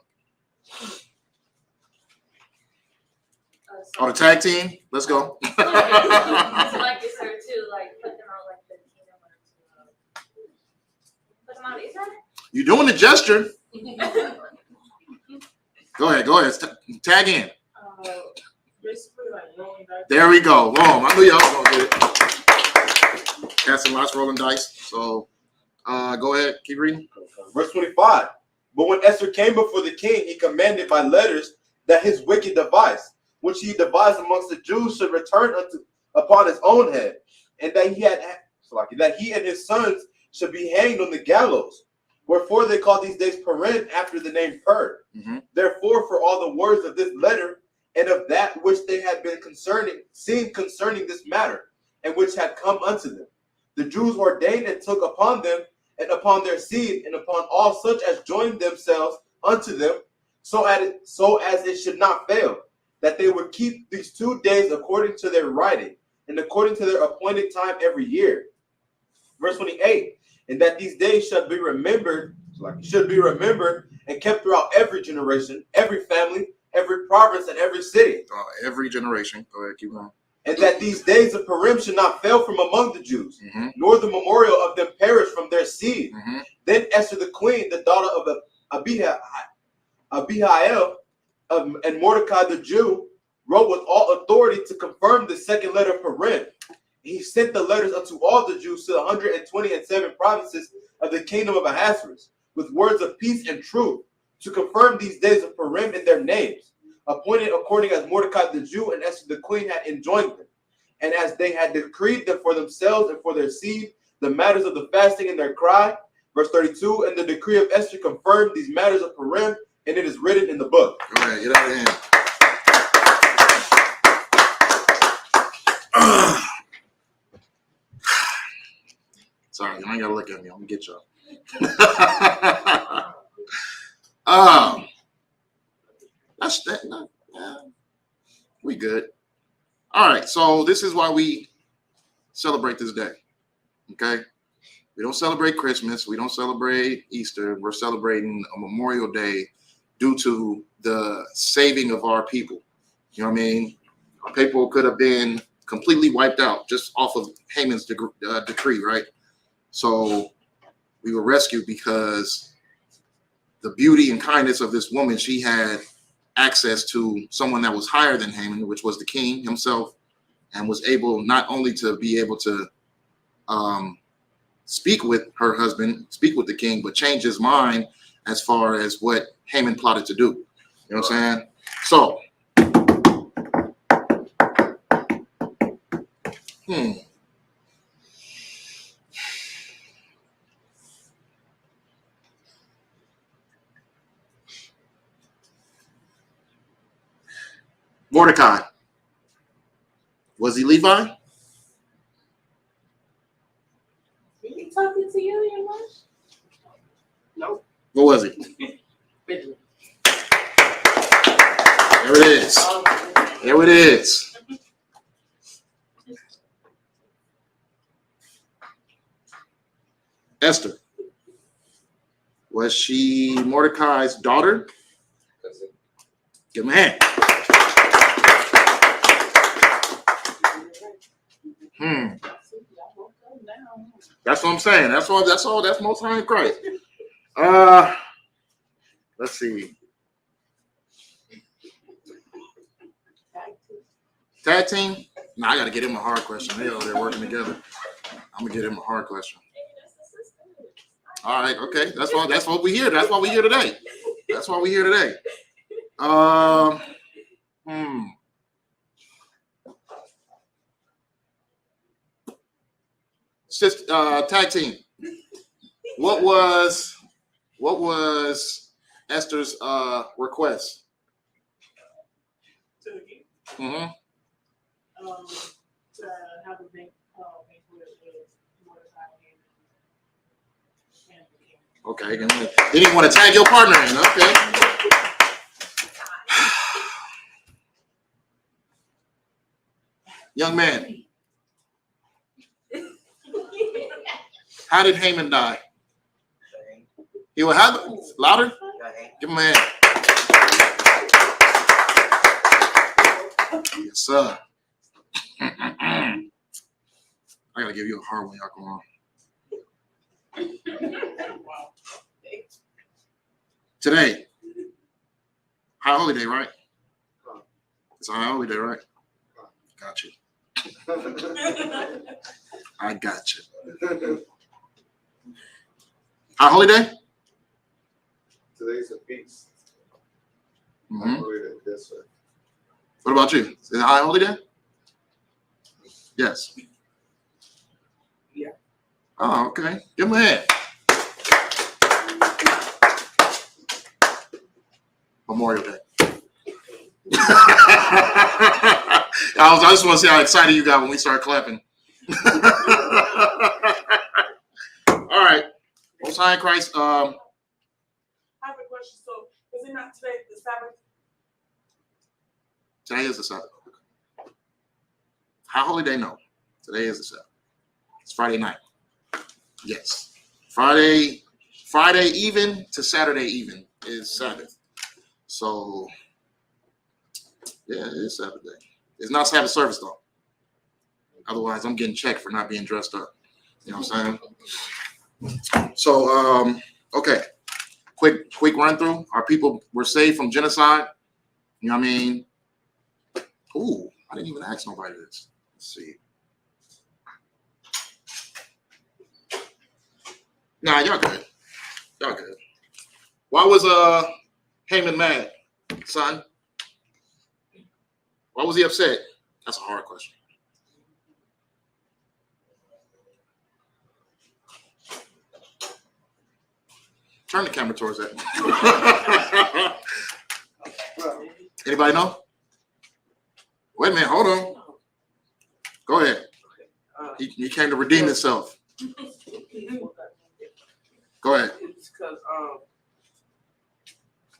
Oh, the tag team? Let's go. So like this or to like put them out like the kingdom or to put them out Israel? You're doing the gesture. Go ahead. Tag in. Basically, like rolling dice. There we go. Boom. I knew y'all was going to get it. Casting lots, rolling dice. So go ahead. Keep reading. Verse 25. But when Esther came before the king, he commanded by letters that his wicked device, which he devised amongst the Jews, should return upon his own head, and that he and his sons should be hanged on the gallows. Wherefore they call these days Purim, after the name Pur. Mm-hmm. Therefore, for all the words of this letter and of that which they had been seen concerning this matter, and which had come unto them, the Jews ordained and took upon them and upon their seed and upon all such as joined themselves unto them, so as it should not fail, that they would keep these 2 days according to their writing and according to their appointed time every year. Verse 28, and that these days should be remembered and kept throughout every generation, every family, every province, and every city. Every generation. Go ahead, keep going. And that these days of Purim should not fail from among the Jews, Mm-hmm. nor the memorial of them perish from their seed. Mm-hmm. Then Esther the queen, the daughter of Abihail, and Mordecai the Jew, wrote with all authority to confirm the second letter of Purim. He sent the letters unto all the Jews to the 127 provinces of the kingdom of Ahasuerus, with words of peace and truth, to confirm these days of Purim in their names, appointed according as Mordecai the Jew and Esther the queen had enjoined them, and as they had decreed them for themselves and for their seed, the matters of the fasting and their cry. Verse 32, and the decree of Esther confirmed these matters of Purim, and it is written in the book. All right, get out of here. Sorry, you ain't gotta look at me. I'm gonna get y'all. That's that. We good. All right, so this is why we celebrate this day. Okay, we don't celebrate Christmas. We don't celebrate Easter. We're celebrating a Memorial Day due to the saving of our people. You know what I mean? Our people could have been completely wiped out just off of Haman's decree, right? So we were rescued because the beauty and kindness of this woman, she had access to someone that was higher than Haman, which was the king himself, and was able not only to be able to speak with her husband, speak with the king, but change his mind as far as what Haman plotted to do. You know what I'm saying? So, Mordecai, was he Levi? He talking to you, your much? Nope. What was he? Benjamin. There it is. There it is. Esther, was she Mordecai's daughter? Give him a hand. That's what I'm saying. That's all. That's Most High in Christ. Let's see. Tag team? No, I gotta get him a hard question. They're working together. I'm gonna get him a hard question. All right, okay. That's what we hear. That's why we here today. That's why we here today. Just tag team. What was Esther's request? To the king. Mm-hmm. To have a banquet with Mordecai and the king. Okay. They didn't want to tag your partner in. Okay. Young man, how did Haman die? He was how? Louder? Give him a hand. Yes, sir. I gotta give you a hard one, y'all. Come on. Wow. Today, high holy day, right? It's a high holy day, right? Got you. I got you. High holy day? Today's a feast. Mm-hmm. Yes, sir. What about you? Is it high holy day? Yes. Yeah. Oh, okay. Give him a hand. Memorial Day. I just want to see how excited you got when we start clapping. All right. Most High in Christ. I have a question. So, is it not today the Sabbath? Today is the Sabbath. High holy day? No. Today is the Sabbath. It's Friday night. Yes. Friday even to Saturday even is Sabbath. So, yeah, it is Sabbath day. It's not Sabbath service though. Otherwise, I'm getting checked for not being dressed up. You know what I'm saying? So, okay. Quick run through. Our people were saved from genocide. You know what I mean? Ooh, I didn't even ask nobody this. Let's see. Nah, y'all good. Y'all good. Why was Haman mad, son? Why was he upset? That's a hard question. Turn the camera towards that. Anybody know? Wait a minute, hold on. Go ahead. He came to redeem himself. Go ahead. It's because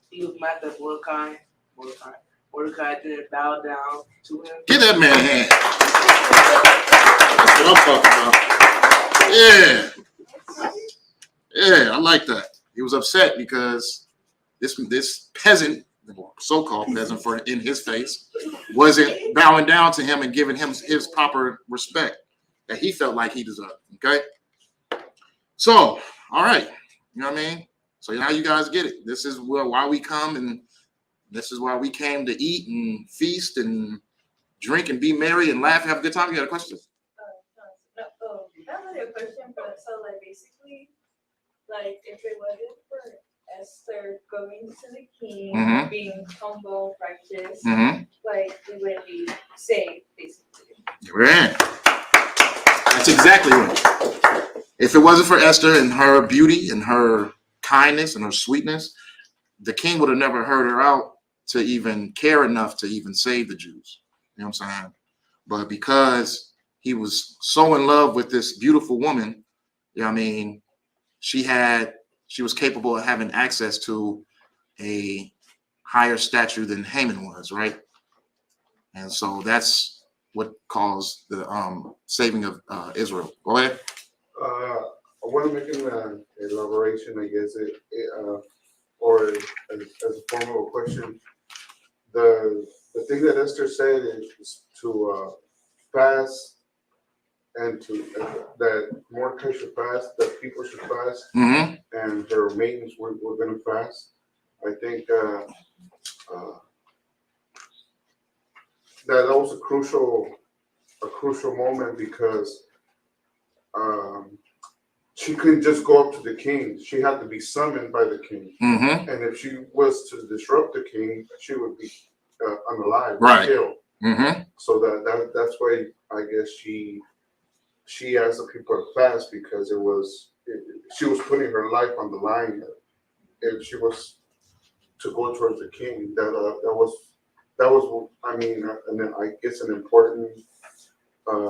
he was mad that Mordecai didn't bow down to him. Give that man a hand. That's what I'm talking about. Yeah, I like that. He was upset because this peasant, so-called peasant in his face, wasn't bowing down to him and giving him his proper respect that he felt like he deserved. Okay? So, all right. You know what I mean? So now you guys get it. This is why we come, and this is why we came to eat and feast and drink and be merry and laugh and have a good time. You got a question? Not really a question, but so like basically, like if it wasn't for Esther going to the king, Mhm. being humble, righteous, Mm-hmm. like we would be saved, basically. We're in. That's exactly right. If it wasn't for Esther and her beauty and her kindness and her sweetness, the king would have never heard her out to even care enough to even save the Jews. You know what I'm saying? But because he was so in love with this beautiful woman, you know what I mean, she was capable of having access to a higher stature than Haman was, right? And so that's what caused the saving of Israel. Go ahead. I want to make an elaboration, I guess, or as a form of a question. The thing that Esther said is to fast and to that Mordecai should fast, that people should fast, Mm-hmm. and her maidens were going to fast. I think that was a crucial moment because she couldn't just go up to the king. She had to be summoned by the king. Mm-hmm. And if she was to disrupt the king, she would be unalive, Right. killed. Mm-hmm. So that's why I guess she asked the people to fast because she was putting her life on the line. If she was to go towards the king, that was I mean, I guess an important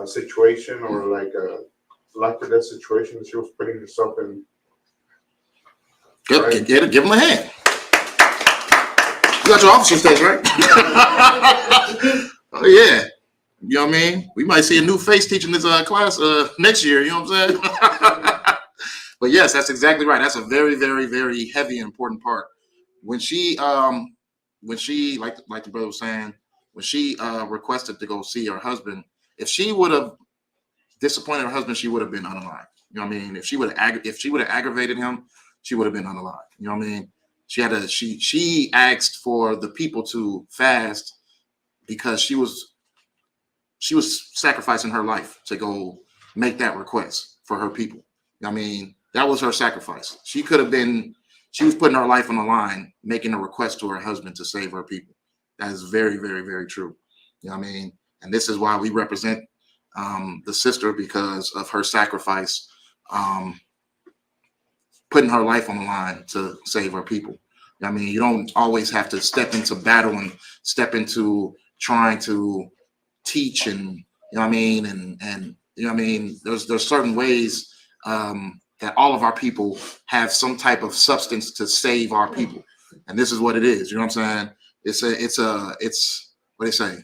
situation or like a life or death situation that she was putting herself in. Good. Right. Give him a hand. You got your officer's test, right? Oh yeah. You know what I mean? We might see a new face teaching this class next year. You know what I'm saying? But yes, that's exactly right. That's a very, very, very heavy and important part. When she like the brother was saying, when she requested to go see her husband, if she would have disappointed her husband, she would have been unalive. You know what I mean? If she would have aggravated him, she would have been unalive. You know what I mean? She asked for the people to fast because she was sacrificing her life to go make that request for her people. You know what I mean? That was her sacrifice. She was putting her life on the line, making a request to her husband to save her people. That is very, very, very true. You know what I mean? And this is why we represent the sister, because of her sacrifice, putting her life on the line to save her people. You know what I mean? You don't always have to step into battle and step into trying to teach, and you know what I mean, and you know what I mean. There's certain ways that all of our people have some type of substance to save our people, and this is what it is. You know what I'm saying? It's what they say.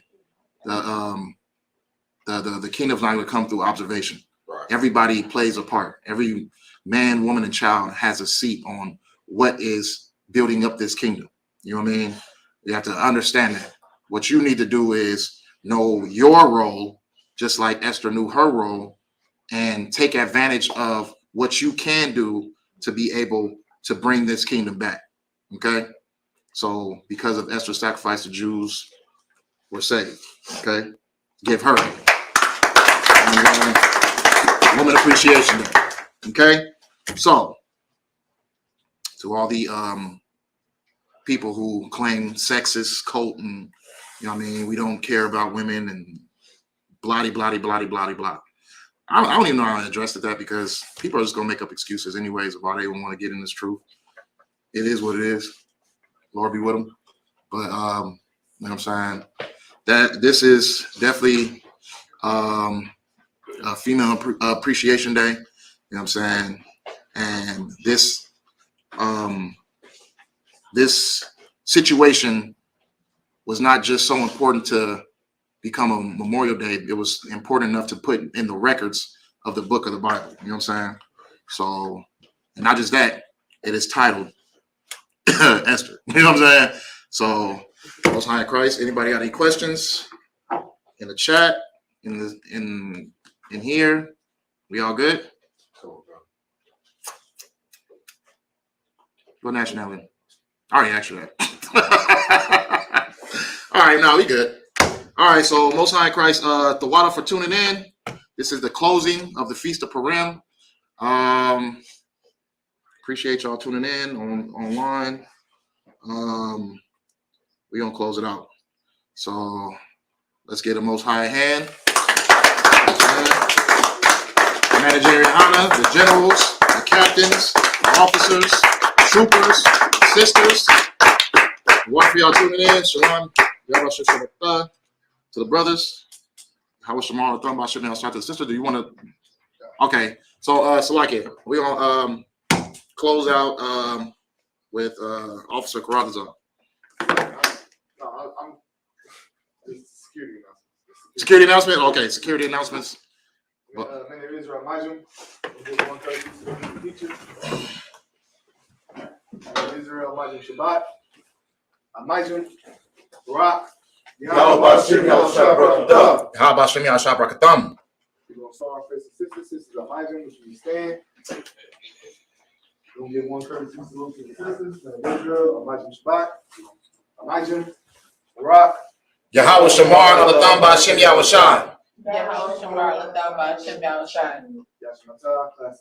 The kingdom's not going to come through observation. Right. Everybody plays a part. Every man, woman, and child has a seat on what is building up this kingdom. You know what I mean? You have to understand that. What you need to do is know your role, just like Esther knew her role, and take advantage of what you can do to be able to bring this kingdom back. Okay? So because of Esther's sacrifice, the Jews were saved. Okay? Give her Woman Appreciation Day. Okay? So, to all the people who claim sexist cult and, you know what I mean, we don't care about women and blah, blah, blah, blah, blah. I don't even know how to address that, because people are just going to make up excuses anyways of why they don't want to get in this truth. It is what it is. Lord be with them. But, you know what I'm saying? That this is definitely a Female Appreciation Day. You know what I'm saying? And this situation was not just so important to become a Memorial Day. It was important enough to put in the records of the book of the Bible. You know what I'm saying? So, and not just that, it is titled Esther. You know what I'm saying? So, Most High in Christ. Anybody got any questions in the chat? In here? We all good? What nationality? I already asked you that. All right, now we good. All right, so Most High in Christ, the water for tuning in. This is the closing of the Feast of Purim. Appreciate y'all tuning in online. We're going to close it out. So let's get a Most High hand. Managerial honor, the generals, the captains, the officers, troopers, sisters. One for y'all tuning in. Shalom. To the brothers. How was Shamar? Talking about shooting outside to the sister. Do you want to? Okay. So, Salaki, we're going to close out with Officer Karatazar. No, I'm security announcement. Security announcement? Okay, security announcements. Men of Israel, Majum, we'll give 1 credit to the teacher. Men of Israel, Majum Shabbat, Majum, Barak, How about Shemi Ashab Rakatam? We're going to start our first sisters. Sisters are Majum, which we stand. We're going to give 1 credit to the sisters. Men of Israel, Majum Shabbat, Majum, Barak, Yahweh Shamar Alatham Ba'Shem Yahushai. Yahweh Shamar Latham Ba'Shem Yahushai. Yashmata, class.